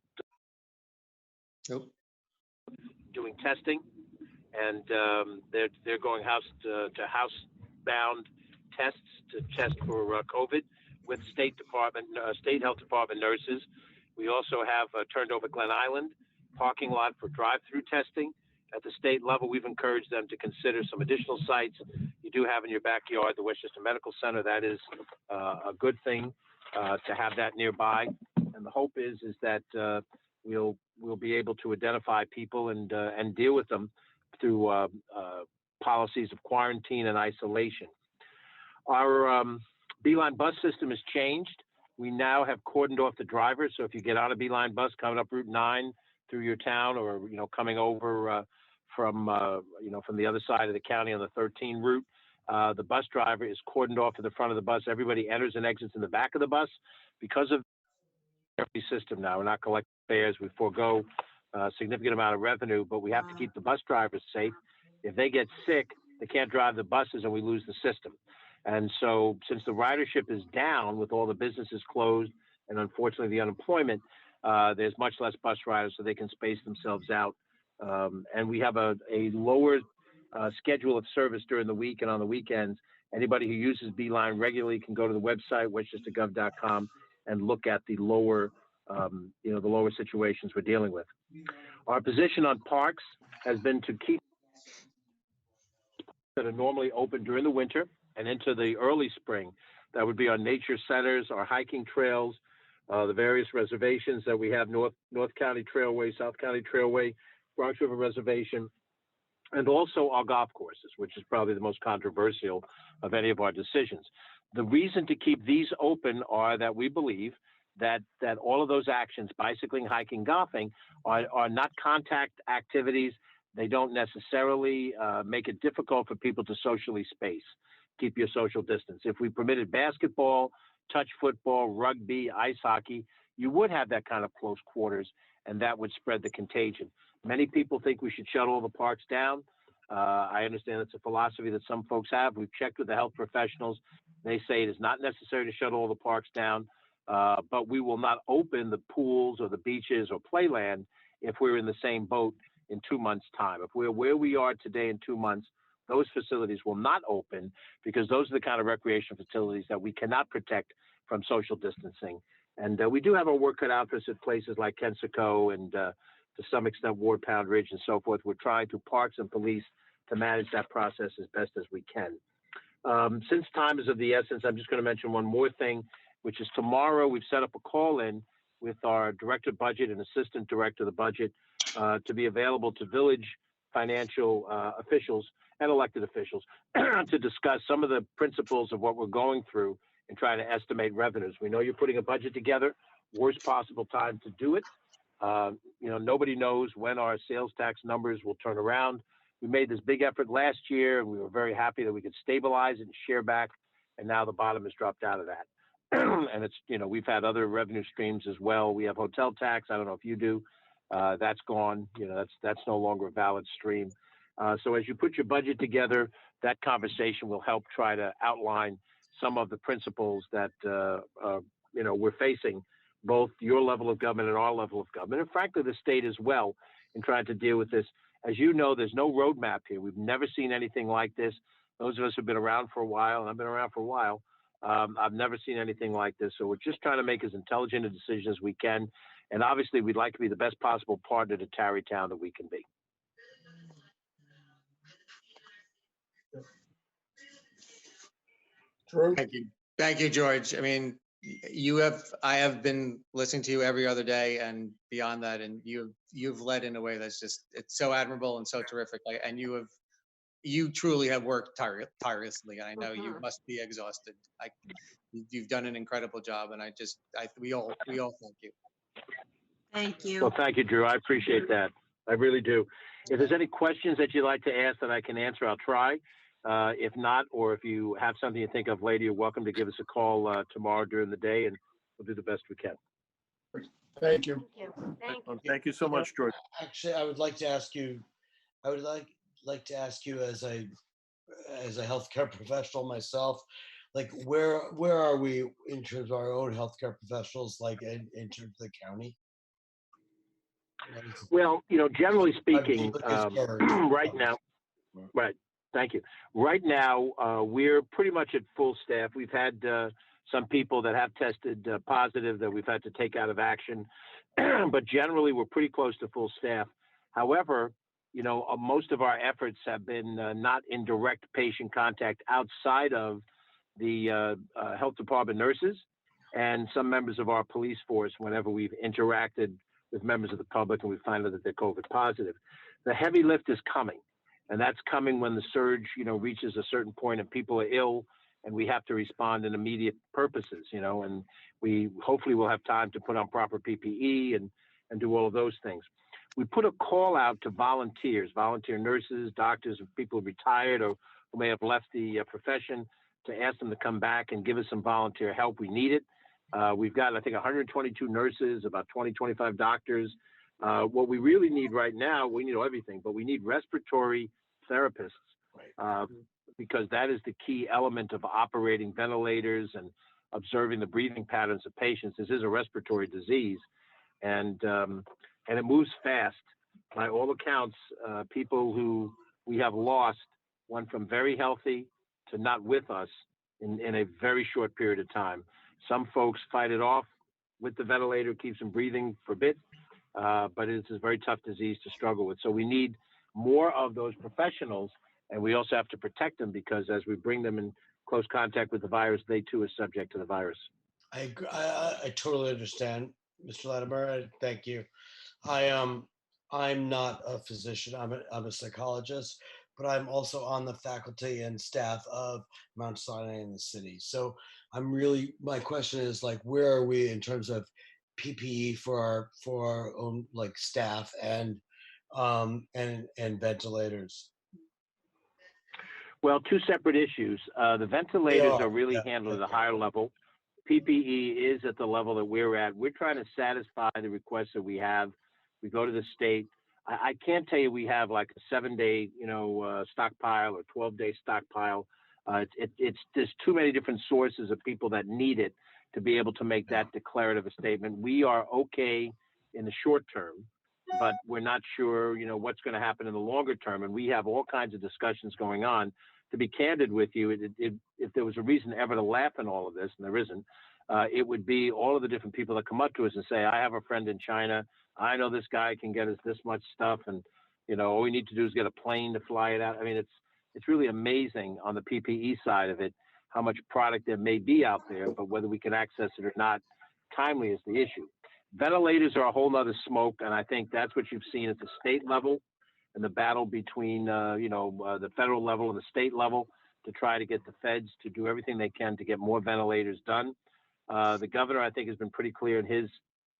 doing testing, and they're going house to housebound tests to test for COVID with state health department nurses. We also have turned over Glen Island parking lot for drive-through testing. At the state level, we've encouraged them to consider some additional sites. You do have in your backyard the Westchester Medical Center. That is a good thing to have that nearby. And the hope is that we'll be able to identify people and deal with them through policies of quarantine and isolation. Our Beeline bus system has changed. We now have cordoned off the drivers. So if you get on a Beeline bus coming up Route 9 through your town, or coming over from the other side of the county on the 13 route, the bus driver is cordoned off to the front of the bus. Everybody enters and exits in the back of the bus. Because of the system now, we're not collecting fares. We forego a significant amount of revenue, but we have to keep the bus drivers safe. If they get sick, they can't drive the buses, and we lose the system. And so since the ridership is down with all the businesses closed and unfortunately the unemployment, there's much less bus riders, so they can space themselves out. And we have a lower schedule of service during the week and on the weekends. Anybody who uses Beeline regularly can go to the website, westchestergov.com, and look at the lower, the lower situations we're dealing with. Our position on parks has been to keep that are normally open during the winter and into the early spring. That would be our nature centers, our hiking trails, the various reservations that we have, North County Trailway, South County Trailway, Bronx River Reservation, and also our golf courses, which is probably the most controversial of any of our decisions. The reason to keep these open are that we believe that all of those actions, bicycling, hiking, golfing, are not contact activities. They don't necessarily make it difficult for people to socially space. Keep your social distance. If we permitted basketball, touch football, rugby, ice hockey, you would have that kind of close quarters, and that would spread the contagion. Many people think we should shut all the parks down. I understand it's a philosophy that some folks have. We've checked with the health professionals. They say it is not necessary to shut all the parks down, but we will not open the pools or the beaches or playland if we're in the same boat in 2 months' time. If we're where we are today in 2 months, those facilities will not open, because those are the kind of recreation facilities that we cannot protect from social distancing. And we do have our work cut out for us at places like Kensico and to some extent Ward Pound Ridge and so forth. We're trying through parks and police to manage that process as best as we can. Since time is of the essence, I'm just going to mention one more thing, which is tomorrow we've set up a call-in with our director of budget and assistant director of the budget to be available to village financial officials and elected officials to discuss some of the principles of what we're going through in trying to estimate revenues. We know you're putting a budget together, worst possible time to do it. Nobody knows when our sales tax numbers will turn around. We made this big effort last year, and we were very happy that we could stabilize it and share back, and now the bottom has dropped out of that. And it's, we've had other revenue streams as well. We have hotel tax. I don't know if you do. That's gone. That's no longer a valid stream. So as you put your budget together, that conversation will help try to outline some of the principles that we're facing, both your level of government and our level of government, and frankly the state as well, in trying to deal with this. As you know, there's no roadmap here. We've never seen anything like this. those of us who've been around for a while, and I've been around for a while, I've never seen anything like this. So we're just trying to make as intelligent a decision as we can. And obviously, we'd like to be the best possible partner to Tarrytown that we can be. Drew? Thank you, George. I mean, I have been listening to you every other day and beyond that, and you've led in a way that's just, it's so admirable and so terrific. And you truly have worked tirelessly. And I know you must be exhausted. You've done an incredible job, and we all thank you. Thank you. Well, thank you, Drew. I appreciate that. I really do. If there's any questions that you'd like to ask that I can answer, I'll try. If not, or if you have something you think of later, you're welcome to give us a call tomorrow during the day, and we'll do the best we can. Thank you. Thank you so much, George. Actually, I would like to ask you, as a healthcare professional myself, like where are we in terms of our own healthcare professionals, like in terms of the county? Well, generally speaking, right now, right. Thank you. Right now, we're pretty much at full staff. We've had some people that have tested positive that we've had to take out of action, but generally we're pretty close to full staff. However, most of our efforts have been not in direct patient contact outside of the health department nurses and some members of our police force whenever we've interacted with members of the public and we find out that they're COVID positive. The heavy lift is coming, and that's coming when the surge, reaches a certain point and people are ill and we have to respond in immediate purposes, and we hopefully will have time to put on proper PPE and do all of those things. We put a call out to volunteer nurses, doctors, people who retired or who may have left the profession, to ask them to come back and give us some volunteer help. We need it. We've got, I think, 122 nurses, about 25 doctors. What we really need right now, we need everything, but we need respiratory therapists, because that is the key element of operating ventilators and observing the breathing patterns of patients. This is a respiratory disease, and it moves fast. By all accounts, people who we have lost went from very healthy to not with us in a very short period of time. Some folks fight it off with the ventilator, keeps them breathing for a bit, but it's a very tough disease to struggle with. So we need more of those professionals, and we also have to protect them, because as we bring them in close contact with the virus, they too are subject to the virus. I agree. I totally understand, Mr. Latimer. Thank you. I'm not a physician. I'm a psychologist, but I'm also on the faculty and staff of Mount Sinai in the city. So my question is, like, where are we in terms of PPE for our own, like, staff and ventilators? Well, two separate issues. The ventilators are really handled at a higher level. PPE is at the level that we're at. We're trying to satisfy the requests that we have. We go to the state. I can't tell you we have like a 7-day, stockpile or 12-day stockpile. There's too many different sources of people that need it to be able to make that declarative a statement. We are okay in the short term, but we're not sure, what's going to happen in the longer term. And we have all kinds of discussions going on. To be candid with you, if there was a reason ever to laugh in all of this, and there isn't, it would be all of the different people that come up to us and say, I have a friend in China. I know this guy can get us this much stuff. And, all we need to do is get a plane to fly it out. I mean, it's really amazing on the PPE side of it, how much product there may be out there, but whether we can access it or not timely is the issue. Ventilators are a whole nother smoke. And I think that's what you've seen at the state level and the battle between, the federal level and the state level to try to get the feds to do everything they can to get more ventilators done. The governor, I think, has been pretty clear in his,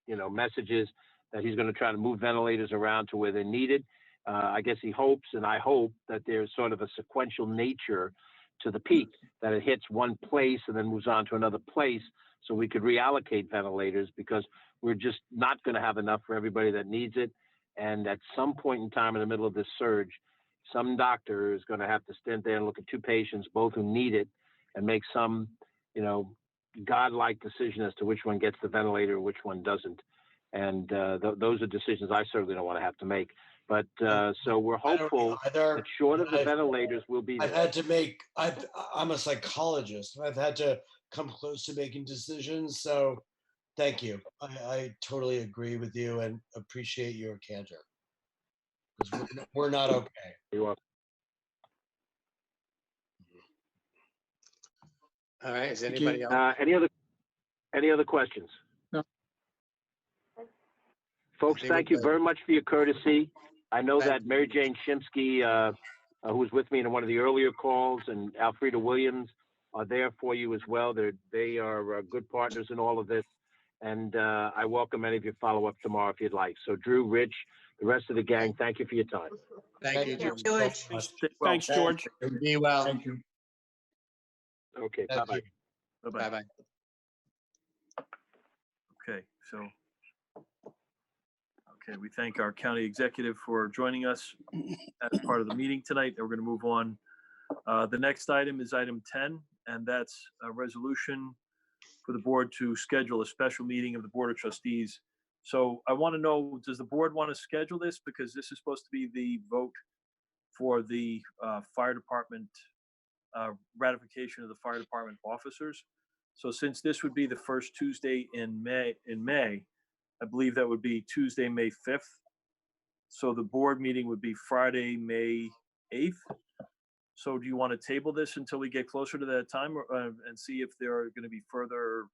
messages that he's going to try to move ventilators around to where they're needed. I guess he hopes, and I hope, that there's sort of a sequential nature to the peak, that it hits one place and then moves on to another place so we could reallocate ventilators, because we're just not going to have enough for everybody that needs it. And at some point in time in the middle of this surge, some doctor is going to have to stand there and look at two patients, both who need it, and make some, godlike decision as to which one gets the ventilator or which one doesn't. And those are decisions I certainly don't want to have to make. But so we're I don't hopeful either. that short of the I've- ventilators, we'll be I've there. had to make, I'm a psychologist. I've had to come close to making decisions. So thank you. I totally agree with you and appreciate your candor. Because we're not okay. You're welcome. All right, is Thank anybody you. else? Any other questions? No. Folks, think we're thank you good. very much for your courtesy. I know Thank that Mary Jane Shimsky, who was with me in one of the earlier calls, and Alfreda Williams are there for you as well. They are good partners in all of this. And I welcome any of your follow-up tomorrow if you'd like. So Drew, Rich, the rest of the gang, thank you for your time. Thank you, Thank George. you, George. Stay well. Thanks, George. Be well. Thank you. Okay, Thank bye-bye. you. Bye-bye. Bye-bye. Okay, so. Okay, we thank our county executive for joining us as part of the meeting tonight. And we're going to move on. The next item is item 10, and that's a resolution for the board to schedule a special meeting of the Board of Trustees. So I want to know, does the board want to schedule this? Because this is supposed to be the vote for the fire department, ratification of the fire department officers. So since this would be the first Tuesday in May, I believe that would be Tuesday, May 5th. So the board meeting would be Friday, May 8th. So do you want to table this until we get closer to that time and see if there are going to be further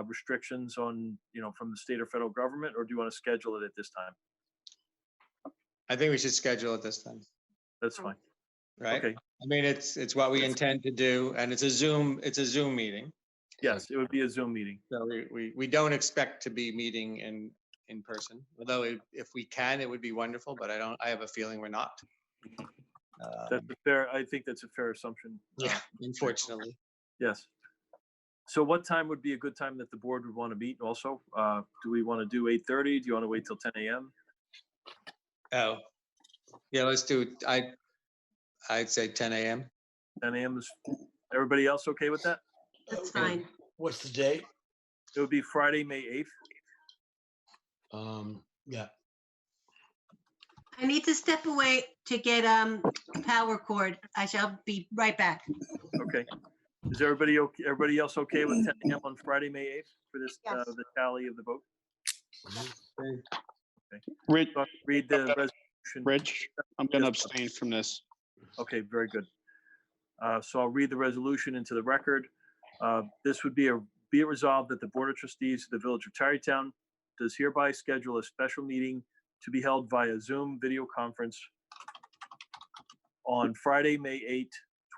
restrictions on, from the state or federal government, or do you want to schedule it at this time? I think we should schedule it this time, That's fine. right? Okay. I mean, it's what we intend to do, and it's a Zoom meeting. Yes, it would be a Zoom meeting. So we don't expect to be meeting in person, although if we can, it would be wonderful, but I have a feeling we're not. I think that's a fair assumption. Yeah, unfortunately. Yes. So what time would be a good time that the board would want to meet also? Do we want to do 8:30? Do you want to wait till 10 a.m.? Oh, yeah, let's do, I'd say 10 a.m. 10 a.m. is, everybody else okay with that? That's fine. What's the date? It would be Friday, May 8th. Yeah. I need to step away to get a power cord. I shall be right back. Okay. Is everybody okay? Everybody else okay with 10 a.m. on Friday, May 8th for this, Yes. the tally of the vote? Okay. Rich, So I'll read the resolution. Rich, I'm going to abstain from this. Okay, very good. So I'll read the resolution into the record. This would be it resolved that the Board of Trustees of the Village of Tarrytown does hereby schedule a special meeting to be held via Zoom video conference on Friday, May 8,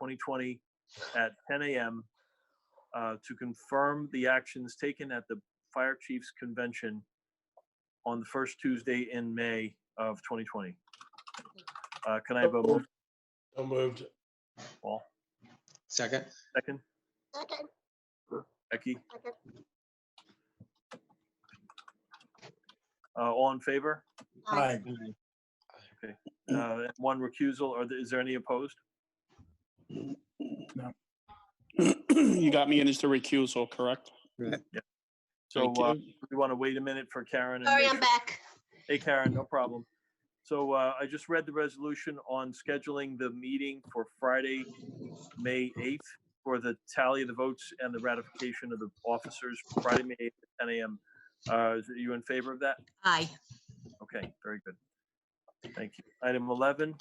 2020 at 10 a.m. To confirm the actions taken at the Fire Chiefs Convention on the first Tuesday in May of 2020. Can I have a motion? So moved. Paul? Second? Second? Second, Becky? second. All in favor? Aye. Okay. And one recusal, or is there any opposed? You got me in as the recusal, correct? Right. So Thank you. we want to wait a minute for Karen. Sorry, make I'm sure- back. Hey, Karen, no problem. So I just read the resolution on scheduling the meeting for Friday, May 8th for the tally of the votes and the ratification of the officers, Friday, May 8th at 10 a.m. Are you in favor of that? Aye. Okay, very good. Thank you. Item 11.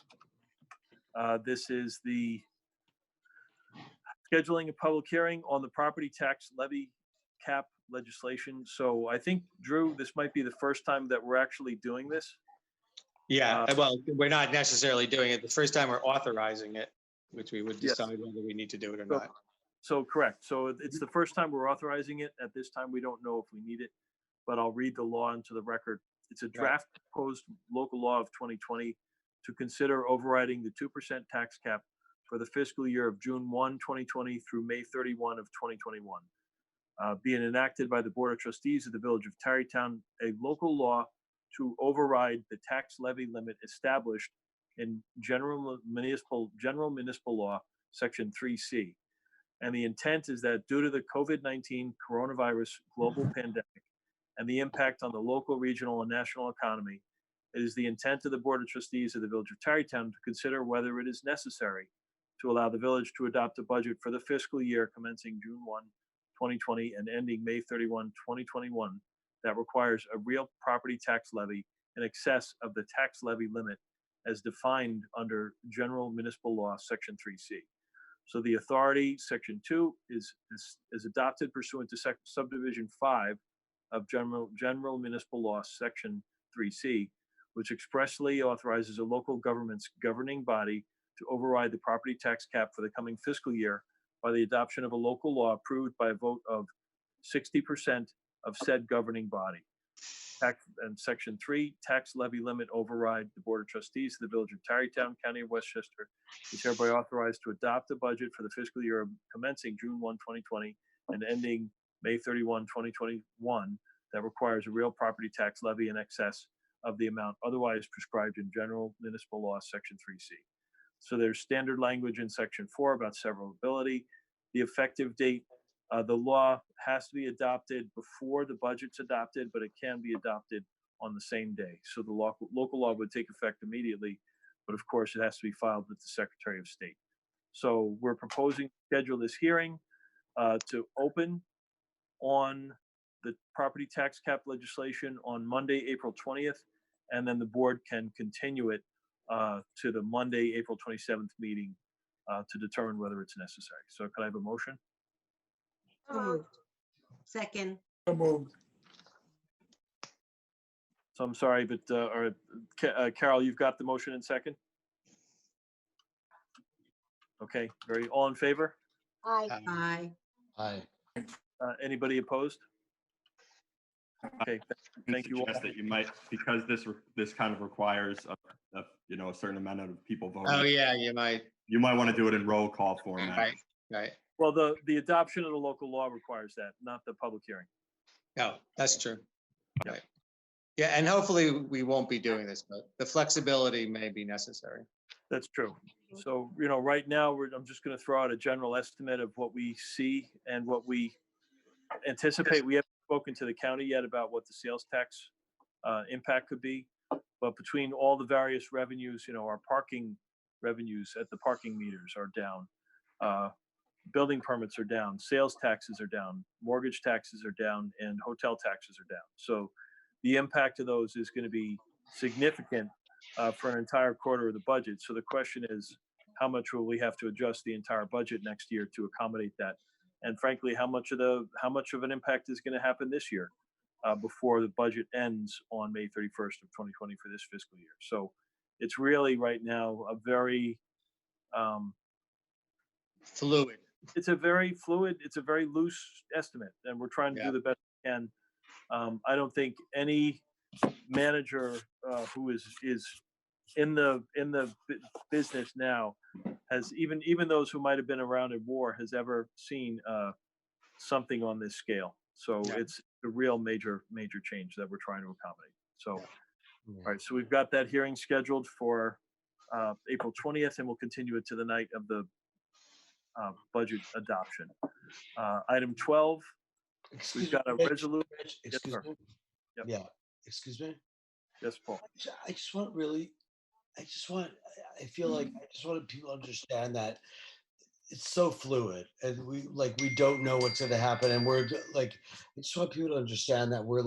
This is the scheduling a public hearing on the property tax levy cap legislation. So I think, Drew, this might be the first time that we're actually doing this. Yeah, well, we're not necessarily doing it. The first time we're authorizing it, which we would Yes. decide whether we need to do it or So- not. So correct. So it's the first time we're authorizing it. At this time, we don't know if we need it, but I'll read the law into the record. It's a draft proposed local law of 2020 to consider overriding the 2% tax cap for the fiscal year of June 1, 2020 through May 31 of 2021. Being enacted by the Board of Trustees of the Village of Tarrytown, a local law to override the tax levy limit established in General Municipal Law, Section 3C. And the intent is that due to the COVID-19 coronavirus global pandemic and the impact on the local, regional, and national economy, It is the intent of the Board of Trustees of the Village of Tarrytown to consider whether it is necessary to allow the village to adopt a budget for the fiscal year commencing June 1, 2020 and ending May 31, 2021 that requires a real property tax levy in excess of the tax levy limit as defined under General Municipal Law, Section 3C. So the authority, Section 2, is adopted pursuant to Subdivision 5 of General Municipal Law, Section 3C, which expressly authorizes a local government's governing body to override the property tax cap for the coming fiscal year by the adoption of a local law approved by a vote of 60% of said governing body. And Section 3, tax levy limit override. The Board of Trustees of the Village of Tarrytown, County of Westchester is hereby authorized to adopt a budget for the fiscal year commencing June 1, 2020 and ending May 31, 2021 that requires a real property tax levy in excess of the amount otherwise prescribed in General Municipal Law, Section 3C. So there's standard language in Section 4 about severability. The effective date, the law has to be adopted before the budget's adopted, but it can be adopted on the same day. So the local law would take effect immediately, but of course it has to be filed with the Secretary of State. So we're proposing to schedule this hearing to open on the property tax cap legislation on Monday, April 20th, and then the board can continue it to the Monday, April 27th meeting to determine whether it's necessary. So can I have a motion? So moved. Second. So moved. So I'm sorry, but Carol, you've got the motion in second? Okay, all in favor? Aye. Aye. Aye. Anybody opposed? Okay, thank you all. Suggest that you might, because this kind of requires a certain amount of people voting. Oh, yeah, you might. You might want to do it in roll call format. Right. Well, the adoption of the local law requires that, not the public hearing. No, that's true. Right. Yeah, and hopefully we won't be doing this, but the flexibility may be necessary. That's true. So, right now, I'm just going to throw out a general estimate of what we see and what we anticipate. We haven't spoken to the county yet about what the sales tax impact could be. But between all the various revenues, our parking revenues at the parking meters are down. Building permits are down, sales taxes are down, mortgage taxes are down, and hotel taxes are down. So the impact of those is going to be significant for an entire quarter of the budget. So the question is, how much will we have to adjust the entire budget next year to accommodate that? And frankly, how much of an impact is going to happen this year before the budget ends on May 31st of 2020 for this fiscal year? So it's really right now a very fluid. It's a very loose estimate, and we're trying to do the best we can. I don't think any manager who is in the business now has, even those who might have been around in war, has ever seen something on this scale. So it's a real major change that we're trying to accommodate. So, all right, so we've got that hearing scheduled for April 20th, and we'll continue it to the night of the budget adoption. Item 12, we've got a resolution. Excuse me. Yep. Yeah. Excuse me. Yes, Paul. I feel like I just want people to understand that it's so fluid and we don't know what's going to happen. And I just want people to understand that we're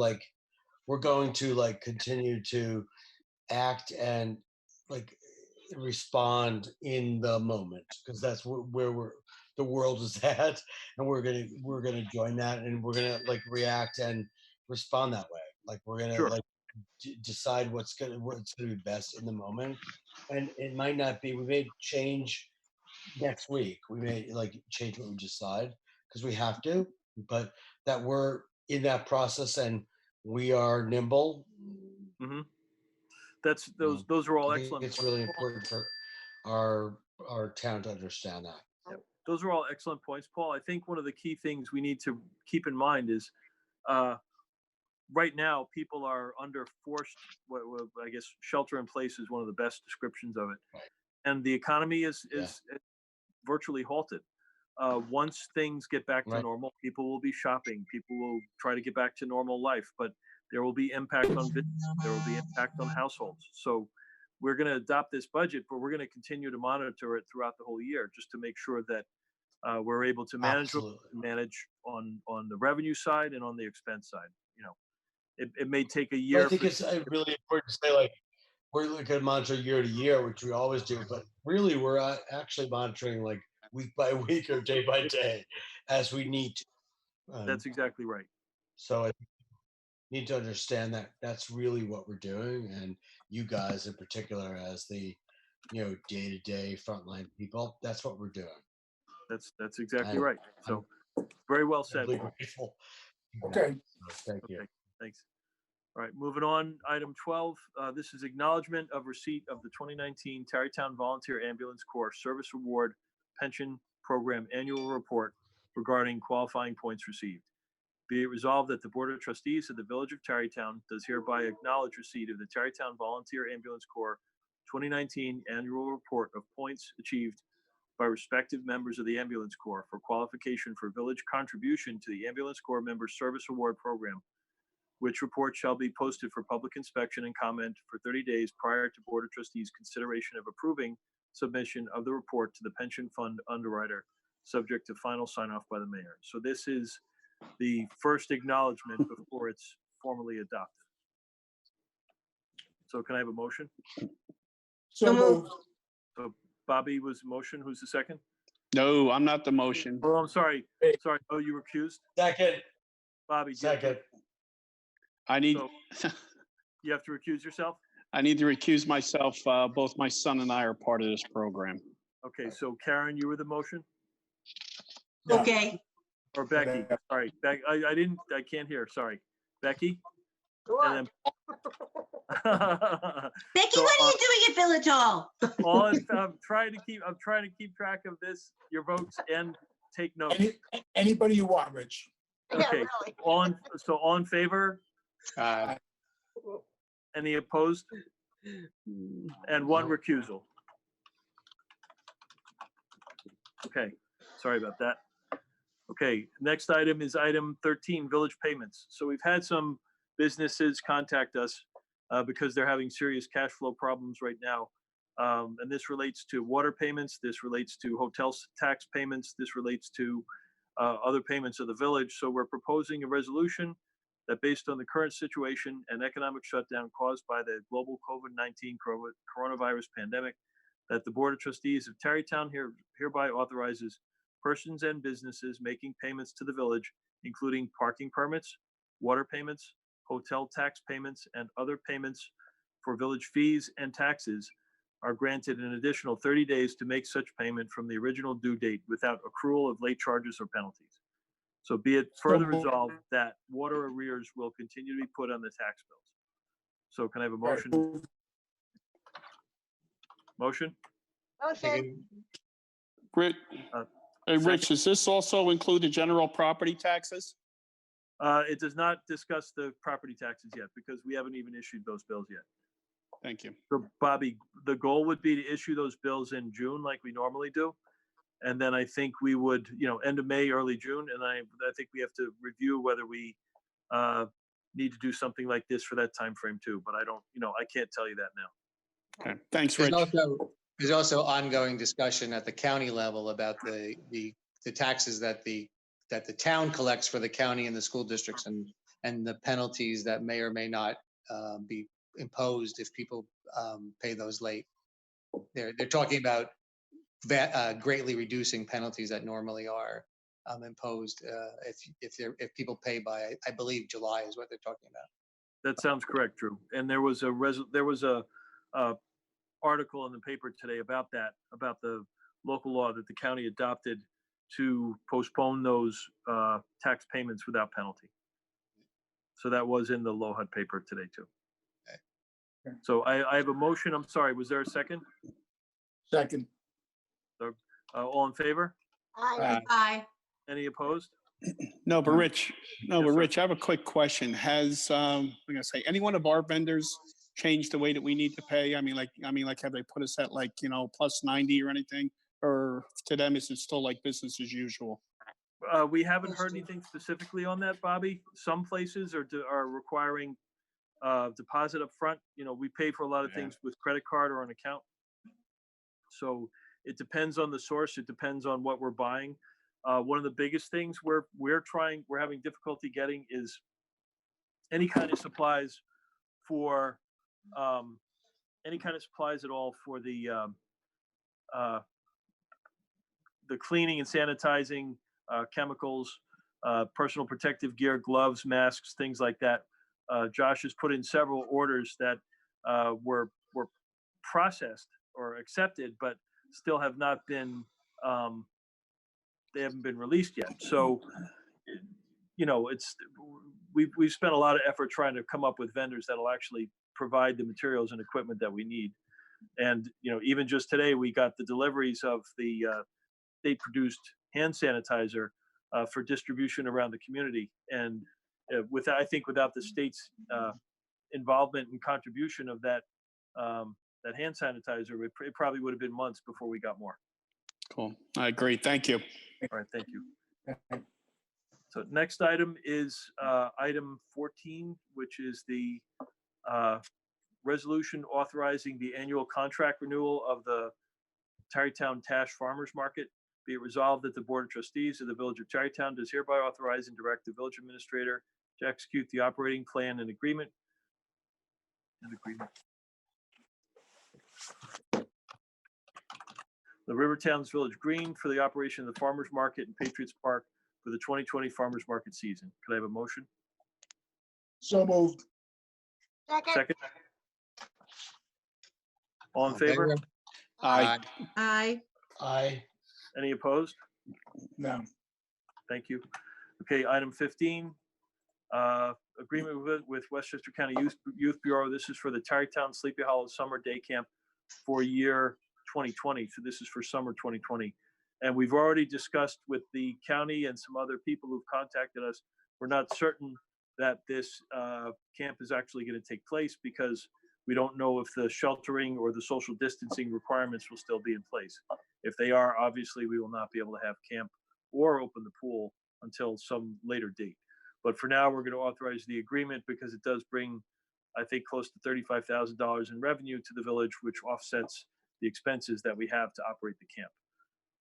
going to continue to act and respond in the moment, because that's where the world is at, and we're gonna join that, and we're gonna react and respond that way. We're gonna decide what's gonna be best in the moment, and it might not be. We may change next week. We may change what we decide because we have to, but that we're in that process and we are nimble. Mm-hmm. Those are all excellent. It's really important for our town to understand that. Yep. Those are all excellent points, Paul. I think one of the key things we need to keep in mind is right now people are under forced, I guess shelter in place is one of the best descriptions of it. Right. And the economy is virtually halted. Once things get back to normal, people will be shopping, people will try to get back to normal life, but There will be impact on business. There will be impact on households. So we're going to adopt this budget, but we're going to continue to monitor it throughout the whole year just to make sure that we're able to manage on the revenue side and on the expense side. You know, it may take a year. I think it's really important to say, like, we're going to monitor year to year, which we always do, but really we're actually monitoring like week by week or day by day as we need to. That's exactly right. So I need to understand that that's really what we're doing, and you guys in particular, as the day-to-day frontline people, that's what we're doing. That's exactly And right. So very well said. Grateful. Okay. Thank you. Okay, thanks. All right, moving on. Item 12. This is acknowledgement of receipt of the 2019 Tarrytown Volunteer Ambulance Corps Service Award Pension Program Annual Report regarding qualifying points received. Be it resolved that the Board of Trustees of the Village of Tarrytown does hereby acknowledge receipt of the Tarrytown Volunteer Ambulance Corps 2019 Annual Report of points achieved by respective members of the Ambulance Corps for qualification for village contribution to the Ambulance Corps Member Service Award Program, which report shall be posted for public inspection and comment for 30 days prior to Board of Trustees consideration of approving submission of the report to the pension fund underwriter, subject to final sign-off by the mayor. So this is the first acknowledgement before it's formally adopted. So can I have a motion? So moved. So Bobby was the motion. Who's the second? No, I'm not the motion. Oh, I'm sorry. Sorry. Oh, you recused? Second. Bobby. Second. I need. So you have to recuse yourself? I need to recuse myself. Both my son and I are part of this program. Okay, so Karen, you were the motion? Okay. Or Becky? Sorry, I can't hear. Sorry, Becky. Sure. And then, Becky, So, what are you doing at Village Hall? I'm trying to keep track of this, your votes, and take notes. Anybody you want, Rich. Yeah, Okay. really. All in favor? Any opposed? And one recusal. Okay, sorry about that. Okay, next item is item 13, village payments. So we've had some businesses contact us because they're having serious cash flow problems right now. And this relates to water payments, this relates to hotel tax payments, this relates to other payments of the village. So we're proposing a resolution that, based on the current situation and economic shutdown caused by the global COVID-19 coronavirus pandemic, that the Board of Trustees of Tarrytown hereby authorizes persons and businesses making payments to the village, including parking permits, water payments, hotel tax payments, and other payments for village fees and taxes, are granted an additional 30 days to make such payment from the original due date without accrual of late charges or penalties. So be it further resolved that water arrears will continue to be put on the tax bills. So can I have a motion? Motion? Motion. Rich, hey, Rich, does this also include the general property taxes? It does not discuss the property taxes yet because we haven't even issued those bills yet. Thank you. So Bobby, the goal would be to issue those bills in June like we normally do. And then I think we would, end of May, early June. And I think we have to review whether we need to do something like this for that time frame too. But I don't, I can't tell you that now. Okay, thanks, Rich. There's also ongoing discussion at the county level about the taxes that the town collects for the county and the school districts, and the penalties that may or may not be imposed if people pay those late. They're talking about greatly reducing penalties that normally are imposed if people pay by, I believe, July is what they're talking about. That sounds correct, Drew. And there was a article in the paper today about that, about the local law that the county adopted to postpone those tax payments without penalty. So that was in the LOHUD paper today too. Okay. So I have a motion. I'm sorry. Was there a second? Second. So, all in favor? Aye. Aye. Any opposed? No, but Rich, Yes, sir. Rich, I have a quick question. Has I'm gonna say any one of our vendors changed the way that we need to pay? I mean, have they put us at plus 90 or anything? Or to them, is it still like business as usual? We haven't heard anything specifically on that, Bobby. Some places are requiring deposit up front. You know, we pay for a lot of things with credit card or an account. So it depends on the source. It depends on what we're buying. One of the biggest things we're having difficulty getting is any kind of supplies for any kind of supplies at all for the cleaning and sanitizing, chemicals, personal protective gear, gloves, masks, things like that. Josh has put in several orders that were processed or accepted, but still have not been, they haven't been released yet. So, you know, we've spent a lot of effort trying to come up with vendors that'll actually provide the materials and equipment that we need. And, you know, even just today, we got the deliveries of the state-produced hand sanitizer for distribution around the community. And I think without the state's involvement and contribution of that that hand sanitizer, it probably would have been months before we got more. Cool. I agree. Thank you. All right, thank you. So next item is item 14, which is the resolution authorizing the annual contract renewal of the Tarrytown Tash Farmers Market. Be it resolved that the Board of Trustees of the Village of Tarrytown does hereby authorize and direct the village administrator to execute the operating plan and agreement. The Rivertown's Village Green for the operation of the Farmers Market and Patriots Park for the 2020 Farmers Market season. Could I have a motion? So moved. Second. All in favor? Aye. Aye. Aye. Any opposed? No. Thank you. Okay, item 15, agreement with Westchester County Youth Bureau. This is for the Tarrytown Sleepy Hollow Summer Day Camp for year 2020. So this is for summer 2020. And we've already discussed with the county and some other people who've contacted us. We're not certain that this camp is actually going to take place because we don't know if the sheltering or the social distancing requirements will still be in place. If they are, obviously, we will not be able to have camp or open the pool until some later date. But for now, we're going to authorize the agreement because it does bring, I think, close to $35,000 in revenue to the village, which offsets the expenses that we have to operate the camp.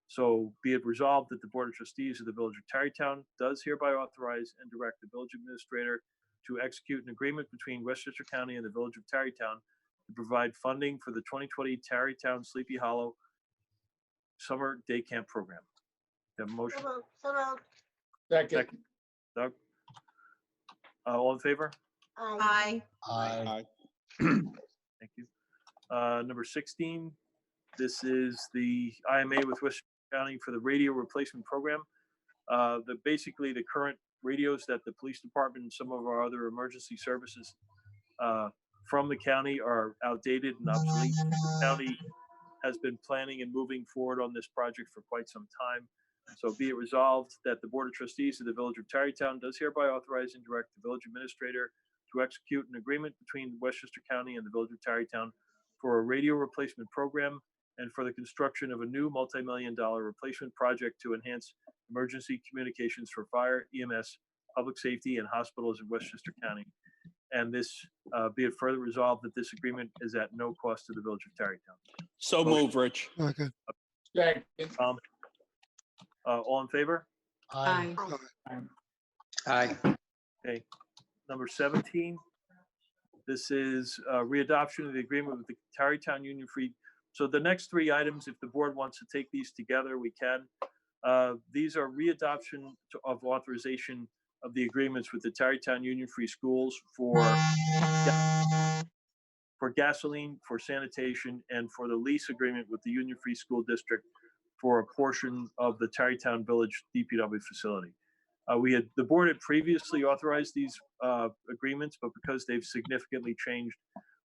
So be it resolved that the Board of Trustees of the Village of Tarrytown does hereby authorize and direct the village administrator to execute an agreement between Westchester County and the Village of Tarrytown to provide funding for the 2020 Tarrytown Sleepy Hollow Summer Day Camp Program. You have a motion? So moved. Second. Doug? All in favor? Aye. Aye. Thank you. Number 16, this is the IMA with Westchester County for the radio replacement program. Basically the current radios that the police department and some of our other emergency services from the county are outdated and obsolete. The county has been planning and moving forward on this project for quite some time. So be it resolved that the Board of Trustees of the Village of Tarrytown does hereby authorize and direct the village administrator to execute an agreement between Westchester County and the Village of Tarrytown for a radio replacement program and for the construction of a new multi-million-dollar replacement project to enhance emergency communications for fire, EMS, public safety, and hospitals in Westchester County. And this, be it further resolved that this agreement is at no cost to the Village of Tarrytown. So move, Rich. Okay. Second. All in favor? Aye. Aye. Okay. Number 17, this is readoption of the agreement with the Tarrytown Union Free. So the next three items, if the board wants to take these together, we can. These are readoption of authorization of the agreements with the Tarrytown Union Free Schools for gasoline, for sanitation, and for the lease agreement with the Union Free School District for a portion of the Tarrytown Village DPW facility. The board had previously authorized these agreements, but because they've significantly changed,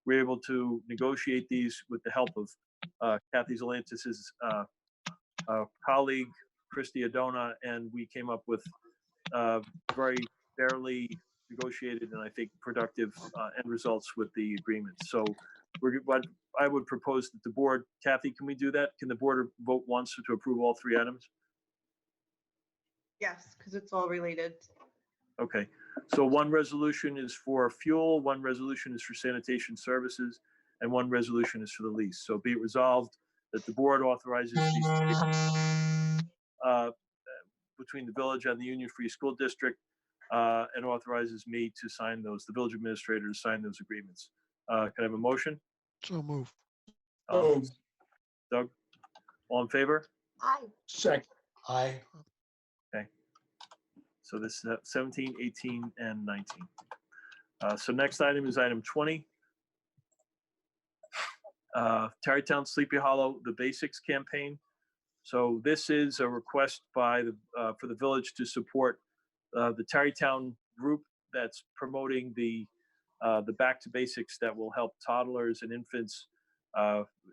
we're able to negotiate these with the help of Kathy Zelantis's colleague, Christy Adona, and we came up with very fairly negotiated and I think productive end results with the agreement. So what I would propose that the board, Kathy, can we do that? Can the board vote once to approve all three items? Yes, because it's all related. Okay, so one resolution is for fuel, one resolution is for sanitation services, and one resolution is for the lease. So be it resolved that the board authorizes these uh, between the village and the Union Free School District and authorizes me to sign those, the village administrator to sign those agreements. Can I have a motion? So move. Doug, all in favor? Aye. Second. Aye. Okay. So this is 17, 18, and 19. So next item is item 20. Tarrytown Sleepy Hollow, the Basics campaign. So this is a request by the for the village to support the Tarrytown group that's promoting the Back to Basics that will help toddlers and infants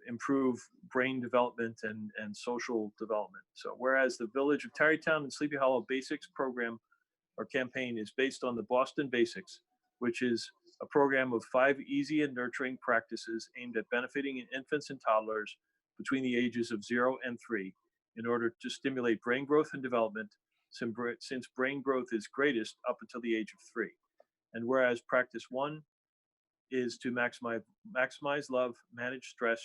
improve brain development and social development. So whereas the village of Tarrytown and Sleepy Hollow Basics program or campaign is based on the Boston Basics, which is a program of 5 easy and nurturing practices aimed at benefiting infants and toddlers between the ages of 0 and 3 in order to stimulate brain growth and development, since brain growth is greatest up until the age of 3. And whereas practice 1 is to maximize love, manage stress.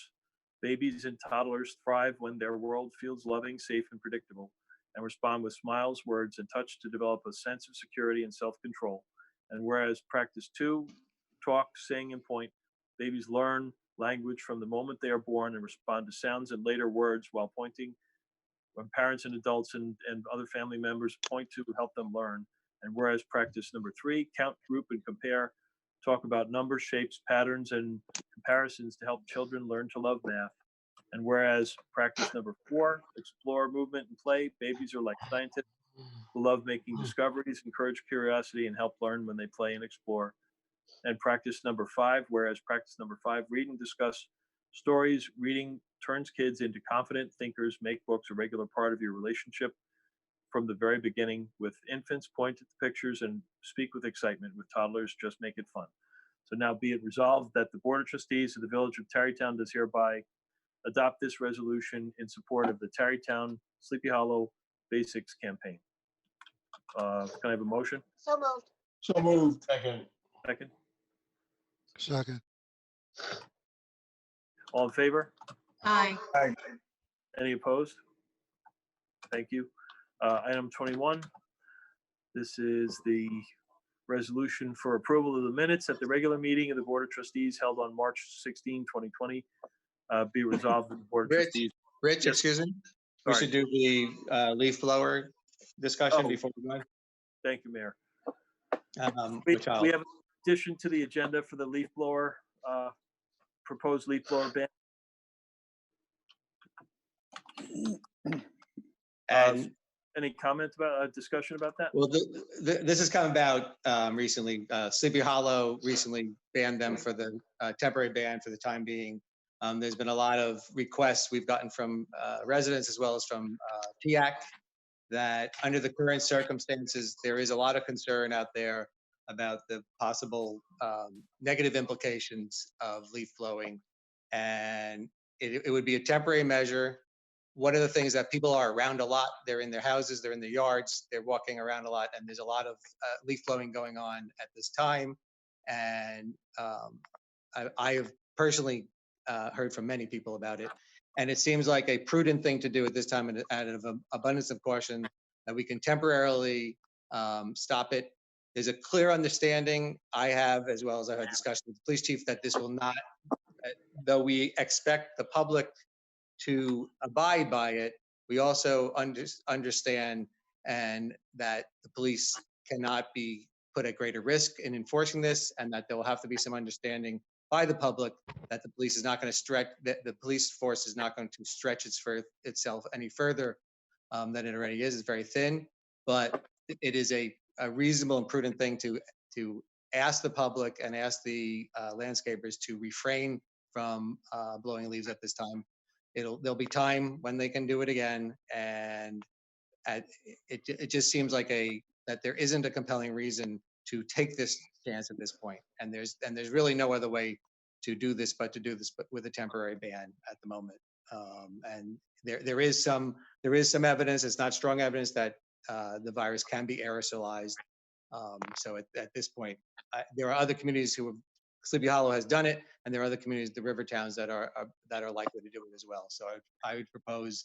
Babies and toddlers thrive when their world feels loving, safe, and predictable, and respond with smiles, words, and touch to develop a sense of security and self-control. And whereas practice 2, talk, sing, and point, babies learn language from the moment they are born and respond to sounds and later words while pointing when parents and adults and other family members point to help them learn. And whereas practice number 3, count, group, and compare, talk about numbers, shapes, patterns, and comparisons to help children learn to love math. And whereas practice number 4, explore, movement, and play, babies are like scientists who love making discoveries, encourage curiosity, and help learn when they play and explore. And practice number 5, whereas practice number 5, read and discuss stories. Reading turns kids into confident thinkers. Make books a regular part of your relationship from the very beginning. With infants, point at the pictures and speak with excitement. With toddlers, just make it fun. So now be it resolved that the Board of Trustees of the Village of Tarrytown does hereby adopt this resolution in support of the Tarrytown Sleepy Hollow Basics campaign. Can I have a motion? So moved. So moved. Second. Second. Second. All in favor? Aye. Any opposed? Thank you. Item 21. This is the resolution for approval of the minutes at the regular meeting of the Board of Trustees held on March 16, 2020. Be resolved that the Board of Trustees. Rich, Yes. excuse me. We Sorry. should do the leaf blower discussion Oh. before we go on. Thank you, Mayor. Which We have an addition to the agenda for the leaf blower, proposed leaf blower ban. And Any comments about discussion about that? well, this has come about recently. Sleepy Hollow recently banned them for the temporary ban for the time being. There's been a lot of requests we've gotten from residents as well as from TIAC that under the current circumstances, there is a lot of concern out there about the possible negative implications of leaf blowing. And it would be a temporary measure. One of the things that people are around a lot, they're in their houses, they're in their yards, they're walking around a lot, and there's a lot of leaf blowing going on at this time. And I have personally heard from many people about it. And it seems like a prudent thing to do at this time, and out of abundance of caution, that we can temporarily stop it. There's a clear understanding I have, as well as I had discussion with the police chief, that this will not, though we expect the public to abide by it, we also understand and that the police cannot be put at greater risk in enforcing this, and that there will have to be some understanding by the public that the police is not going to stretch, that the police force is not going to stretch itself any further than it already is. It's very thin, but it is a reasonable and prudent thing to ask the public and ask the landscapers to refrain from blowing leaves at this time. There'll be time when they can do it again, and it just seems like that there isn't a compelling reason to take this chance at this point. And there's really no other way to do this but with a temporary ban at the moment. And there is some evidence. It's not strong evidence that the virus can be aerosolized. So at this point, there are other communities who have, Sleepy Hollow has done it, and there are other communities, the river towns, that are likely to do it as well. So I would propose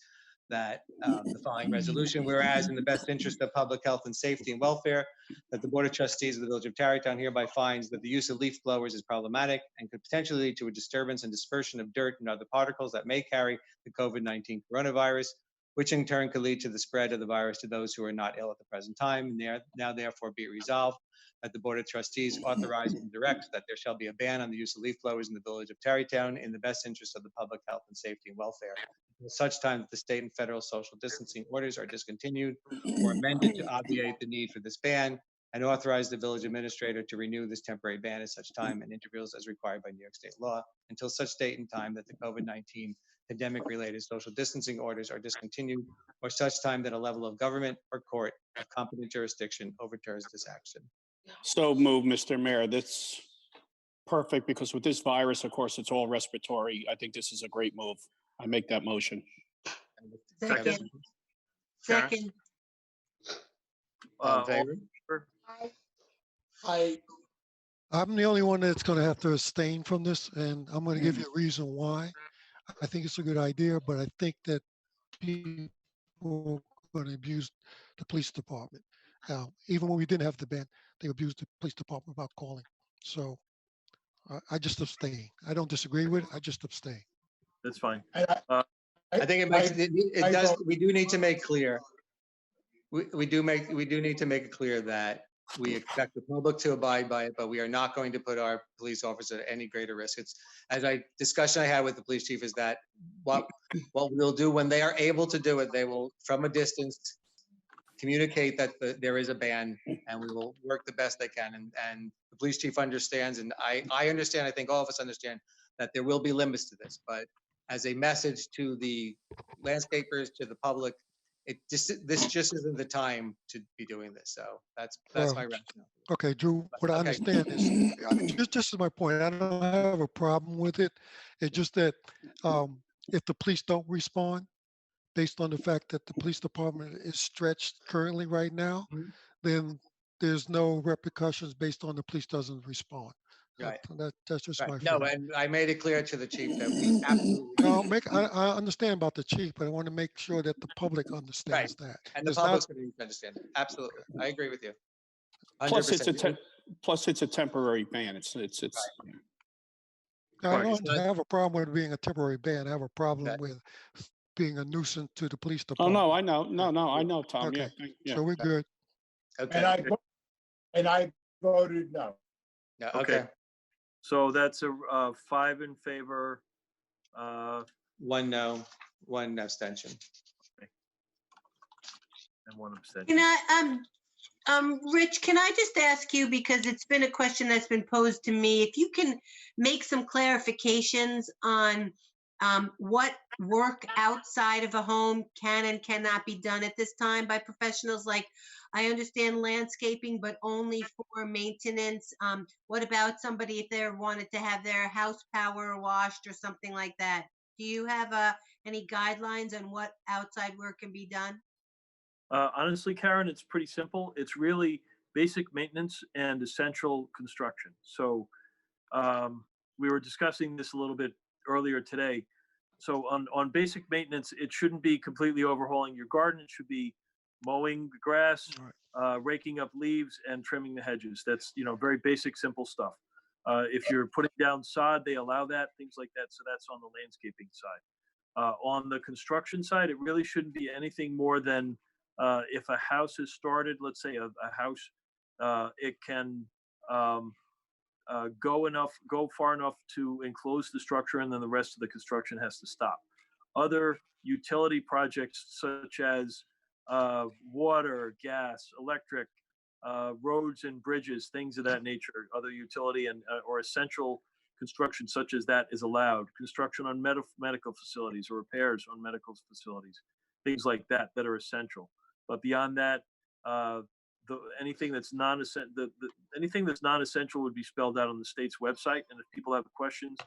that the following resolution: whereas in the best interest of public health and safety and welfare, that the Board of Trustees of the Village of Tarrytown hereby finds that the use of leaf blowers is problematic and could potentially lead to a disturbance and dispersion of dirt and other particles that may carry the COVID-19 coronavirus, which in turn could lead to the spread of the virus to those who are not ill at the present time. Now therefore be it resolved that the Board of Trustees authorize and direct that there shall be a ban on the use of leaf blowers in the Village of Tarrytown in the best interest of the public health and safety and welfare, until such time that the state and federal social distancing orders are discontinued or amended to obviate the need for this ban, and authorize the village administrator to renew this temporary ban at such time and intervals as required by New York State law, until such date and time that the COVID-19 pandemic-related social distancing orders are discontinued, or such time that a level of government or court of competent jurisdiction overturns this action. So move, Mr. Mayor. That's perfect, because with this virus, of course, it's all respiratory. I think this is a great move. I make that motion. Second. Second. All in All favor? in favor? I'm the only one that's going to have to abstain from this, and I'm going to give you a reason why. I think it's a good idea, but I think that people are going to abuse the police department. Even when we didn't have the ban, they abused the police department about calling. So I just abstain. I don't disagree with it. I just abstain. That's fine. I think it does. We do need to make clear. We do need to make it clear that we expect the public to abide by it, but we are not going to put our police officers at any greater risk. It's, discussion I had with the police chief is that what we'll do when they are able to do it, they will, from a distance, communicate that there is a ban, and we will work the best they can. And the police chief understands, and I understand, I think all of us understand, that there will be limits to this, but as a message to the landscapers, to the public, this just isn't the time to be doing this. So that's my rationale. Okay, Drew, what I understand is, just is my point. I don't have a problem with it. It's just that if the police don't respond, based on the fact that the police department is stretched currently right now, then there's no repercussions based on the police doesn't respond. Right. That's just my No, feeling. and I made it clear to the chief that we absolutely. No, I understand about the chief, but I want to make sure that the public understands that. And the It's not- public's going to need to understand it. Absolutely. I agree with you. Plus, 100%. it's a temporary ban. It's. I don't have a problem with it being a temporary ban. I have a problem with being a nuisance to the police Oh, department. no, I know. No, I know, Tom. Okay. Yeah. So we're good. Okay. And I voted no. Yeah, Okay. So that's a 5 in favor. 1 no, 1 abstention. And 1 abstention. Can I, Rich, can I just ask you, because it's been a question that's been posed to me, if you can make some clarifications on what work outside of a home can and cannot be done at this time by professionals? Like, I understand landscaping, but only for maintenance. What about somebody if they wanted to have their house power washed or something like that? Do you have any guidelines on what outside work can be done? Honestly, Karen, it's pretty simple. It's really basic maintenance and essential construction. So we were discussing this a little bit earlier today. So on basic maintenance, it shouldn't be completely overhauling your garden. It should be mowing the grass, raking up leaves, and trimming the hedges. That's, very basic, simple stuff. If you're putting down sod, they allow that, things like that. So that's on the landscaping side. On the construction side, it really shouldn't be anything more than if a house is started, let's say a house, it can go far enough to enclose the structure, and then the rest of the construction has to stop. Other utility projects such as water, gas, electric, roads and bridges, things of that nature, other utility and or essential construction such as that is allowed. Construction on medical facilities or repairs on medical facilities, things like that are essential. But beyond that, anything that's non-essential would be spelled out on the state's website. And if people have questions,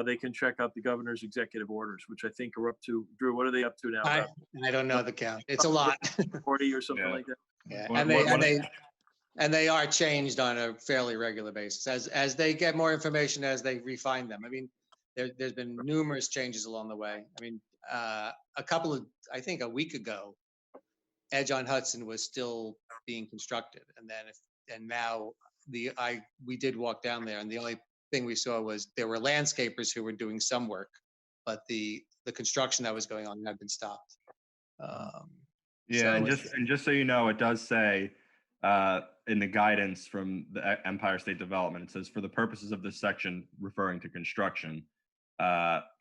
they can check out the governor's executive orders, which I think are up to, Drew, what are they up to now? I don't know the count. It's a lot. 40 or something Yeah. like that? Yeah, What- and they are changed on a fairly regular basis as they get more information, as they refine them. I mean, there's been numerous changes along the way. I mean, I think a week ago, Edge on Hudson was still being constructed, and now we did walk down there, and the only thing we saw was there were landscapers who were doing some work, but the construction that was going on had been stopped. Yeah, So and just so you know, it does say in the guidance from the Empire State Development, it says for the purposes of this section referring to construction,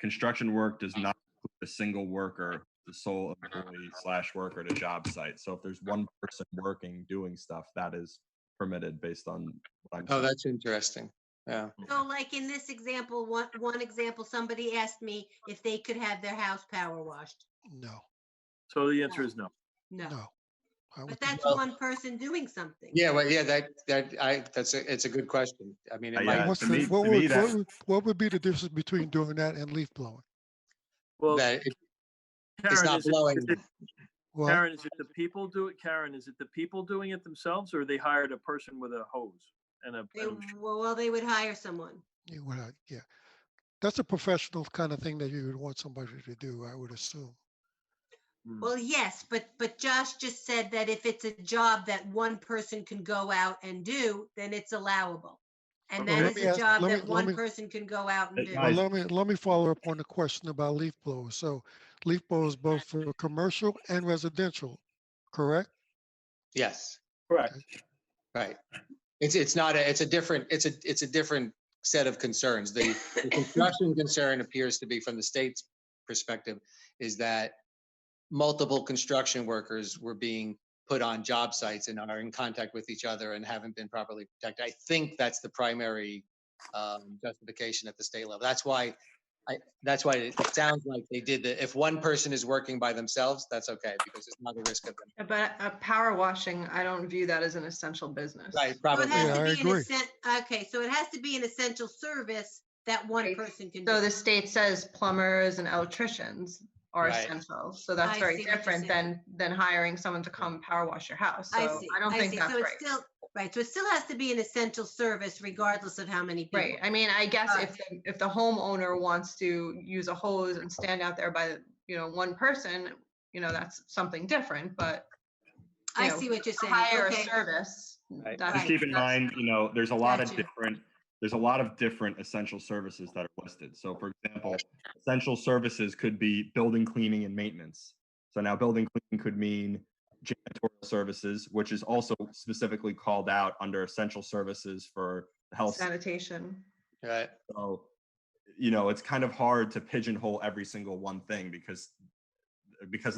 construction work does not include a single worker, the sole employee / worker at a job site. So if there's one person working doing stuff, that is permitted based on what I'm saying. that's interesting. Yeah. So like in this example, one example, somebody asked me if they could have their house power washed. No, So the answer is no. No, no. I would but think that's one person doing something. Yeah, well, yeah, it's a good question. I mean, it might, What's to the, me- what to me would, that- what would be the difference between doing that and leaf blowing? Well, that it's Karen, not is it, blowing. Well, Karen, is it the people Karen, is it the people doing it themselves, or they hired a person with a hose and a? Well, they would hire someone. you would, yeah. That's a professional kind of thing that you would want somebody to do, I would assume. Well, yes, but Josh just said that if it's a job that one person can go out and do, then it's allowable. And Well, that let is me a ask- job let me- that let one me- person can go out and do. Guys, Well, let me follow up on the question about leaf blowers. So leaf blowers both for commercial and residential, correct? Yes, Correct. right. It's not it's a different set of concerns. The construction concern appears to be, from the state's perspective, is that multiple construction workers were being put on job sites and are in contact with each other and haven't been properly protected. I think that's the primary justification at the state level. That's why it sounds like they did that. If one person is working by themselves, that's okay, because it's not a risk of them. But power washing, I don't view that as an essential business. Right, So probably. it has Yeah, to I be agree. okay, so it has to be an essential service that one Right. person can So do. the state says plumbers and electricians are Right. essential. So that's I very see what you're different saying. than hiring someone to come power wash your house. I So see. I don't think that's So right. it's still, right, so it still has to be an essential service regardless of how many people. Right. I mean, I guess Right. if the homeowner wants to use a hose and stand out there by, one person, that's something different, but I you know, see what you're to saying. hire a Okay. service. Right. that's- Just keep in mind, there's a lot of Gotcha. different essential services that are listed. So for example, essential services could be building cleaning and maintenance. So now building cleaning could mean janitorial services, which is also specifically called out under essential services for health. Sanitation. Right. So, it's kind of hard to pigeonhole every single one thing because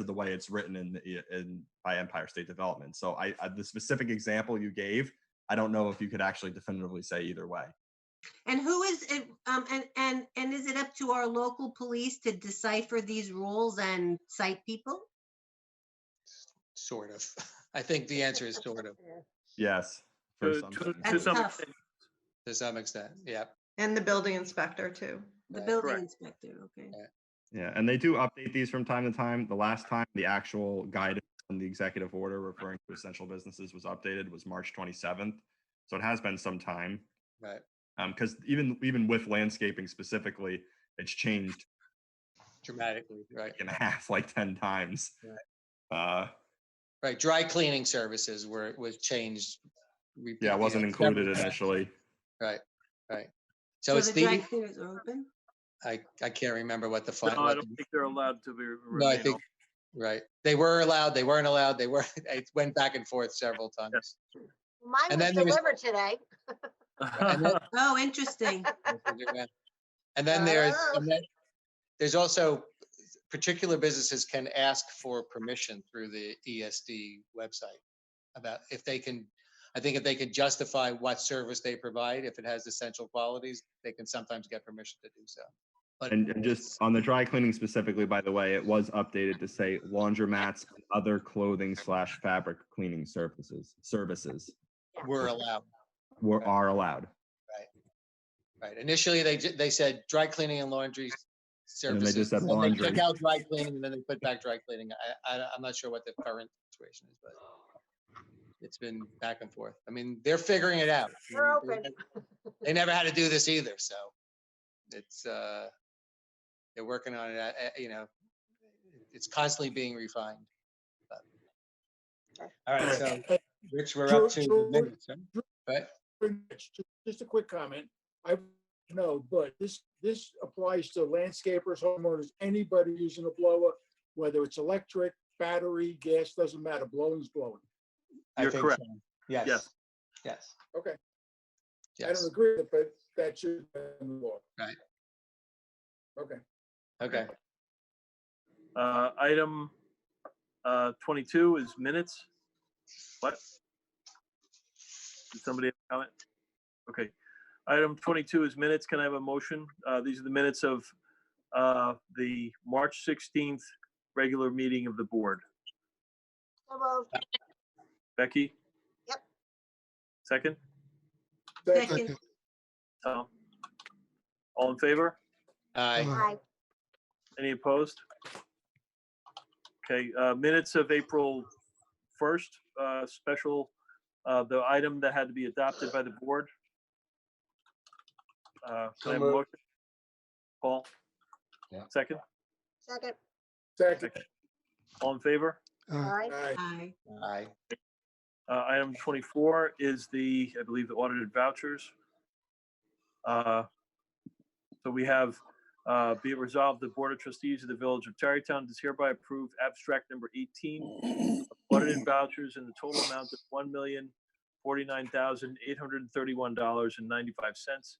of the way it's written in by Empire State Development. So the specific example you gave, I don't know if you could actually definitively say either way. And who is it, and is it up to our local police to decipher these rules and cite people? Sort of. I think the answer is sort of, Yes. For some. To That's some tough. extent, to some extent. Yeah. And the building inspector too. The Right. building Correct. inspector, okay. Yeah, and they do update these from time to time. The last time the actual guidance on the executive order referring to essential businesses was updated was March 27th. So it has been some time. Right. Because even with landscaping specifically, it's changed Dramatically. Right. in half, like 10 times. Right. Dry cleaning services was changed. Yeah, it wasn't included initially. Right. Right. So it's the dry cleaners are open? I can't remember what the no, final. I don't think they're allowed to be. No, I remain think, right. They were allowed, they weren't allowed, it went back and forth several times. Mine And was then there was- delivered today. And then, Oh, interesting. and then there's also particular businesses can ask for permission through the ESD website about if they can justify what service they provide, if it has essential qualities, they can sometimes get permission to do so. But And just on the dry cleaning specifically, by the way, it was updated to say laundromats and other clothing / fabric cleaning services we're allowed. are allowed. Right. Initially, they said dry cleaning and laundry And services. then they just said They laundry. took out dry cleaning and then they put back dry cleaning. I'm not sure what the current situation is, but it's been back and forth. I mean, they're figuring it out. They're open. They never had to do this either, so it's they're working on it. You know, it's constantly being refined. But. All right, so Rich, we're up to the minutes, right? Just a quick comment. I know, but this applies to landscapers, homeowners, anybody using a blower, whether it's electric, battery, gas, doesn't matter. Blowing's blowing. I think correct. so. Yes. Yes. Yes. Okay. I Yes. don't agree with it, but that should be in the law. Right. Okay. Okay. Item 22 is minutes. What? Did somebody have a comment? Okay. Item 22 is minutes. Can I have a motion? These are the minutes of the March 16th regular meeting of the board. So moved. Becky? Yep. Second? Second. Tom? All in favor? Aye. Aye. Any opposed? Okay, minutes of April 1st, special, the item that had to be adopted by the board. Can I have a motion? Paul? Yeah. Second? Second. Second. All in favor? Aye. Aye. Aye. Item 24 is the, I believe, the audited vouchers. So we have, be it resolved, the Board of Trustees of the Village of Tarrytown does hereby approve abstract number 18, audited vouchers in the total amount of $1,049,831.95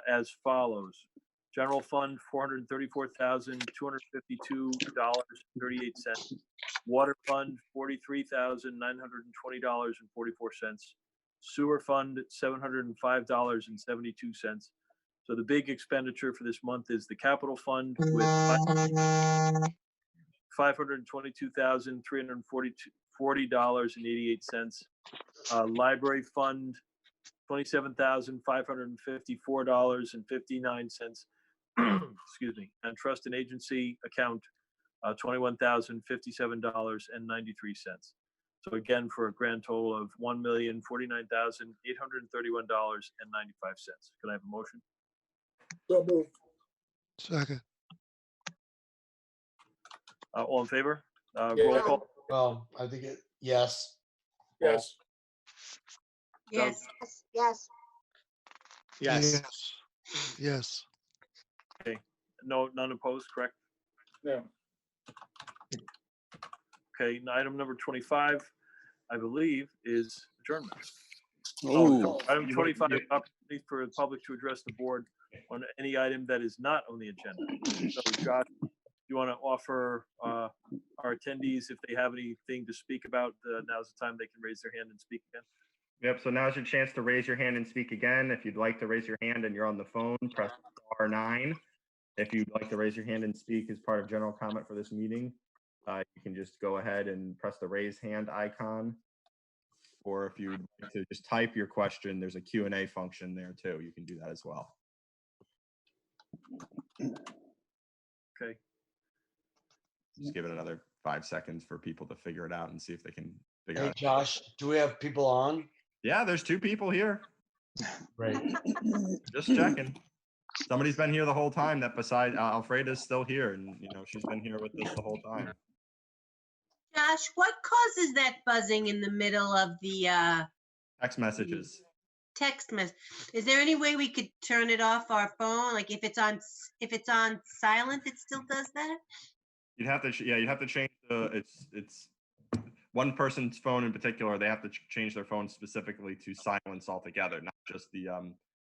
as follows. General Fund, $434,252.38. Water Fund, $43,920.44. Sewer Fund, $705.72. So the big expenditure for this month is the Capital Fund with $522,340.88. Library Fund, $27,554.59. Excuse me. And Trust and Agency Account, $21,057.93. So again, for a grand total of $1,049,831.95. Can I have a motion? So moved. Second. All in favor? Yeah. Roll call. Well, I think yes. Yes. Yes. Yes. Yes. Yes. Okay. No, none opposed, correct? No. Okay, and item number 25, I believe, is adjournment. Ooh. Item 25, opportunity for the public to address the board on any item that is not on the agenda. So Josh, you want to offer our attendees, if they have anything to speak about, now's the time they can raise their hand and speak again. Yep, so now's your chance to raise your hand and speak again. If you'd like to raise your hand and you're on the phone, press *9. If you'd like to raise your hand and speak as part of general comment for this meeting, you can just go ahead and press the raise hand icon. Or if you'd like to just type your question, there's a Q&A function there too. You can do that as well. Okay. Just give it another 5 seconds for people to figure it out and see if they can figure Hey, out. Josh, do we have people on? Yeah, there's 2 people here. Great. Just checking. Somebody's been here the whole time. That besides Alfreda's still here, and she's been here with us the whole time. Josh, what causes that buzzing in the middle of the Text messages. text message? Is there any way we could turn it off our phone? Like if it's on silent, it still does that? You'd have to you'd have to change it's one person's phone in particular. They have to change their phone specifically to silence altogether, not just the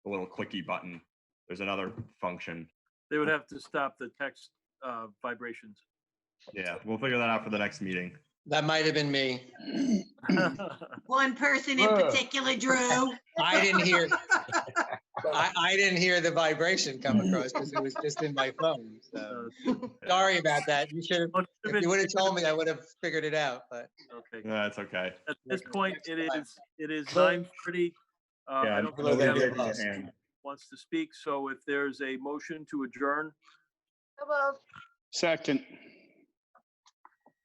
little clicky button. There's another function. They would have to stop the text vibrations. Yeah, we'll figure that out for the next meeting. That might have been me. One person in particular, Drew. I didn't hear. I didn't hear the vibration come across because it was just in my phone. So sorry about that. You should have. If you would have told me, I would have figured it out. But okay, that's okay. At this point, it is 9:30. Yeah, I don't nobody think we raised have their hand. wants to speak. So if there's a motion to adjourn, Hello. Second.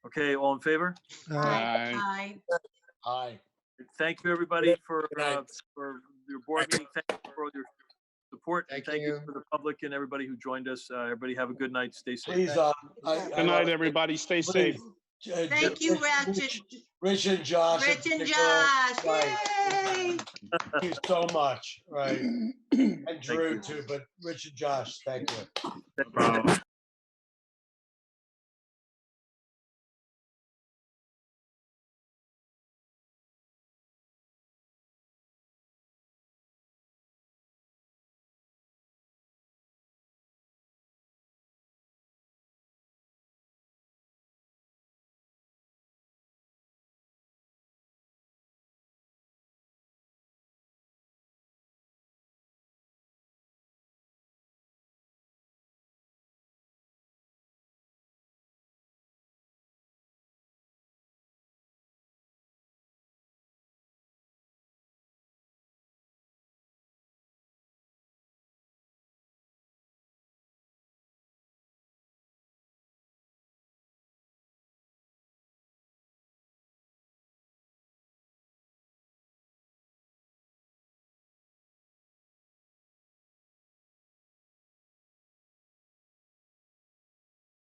okay, all in favor? Aye. Aye. Thank you, everybody, for Good night. your board meeting. Thank you for your support. And Thank thank you you. for the public and everybody who joined us. Everybody have a good night. Stay safe. Please, Good night, everybody. Stay safe. Thank you, Rich and Josh. in Rich and particular. Josh. Right. Yay! Thank you so much. Right. And Drew you. too, but Rich and Josh, thank you. No problem.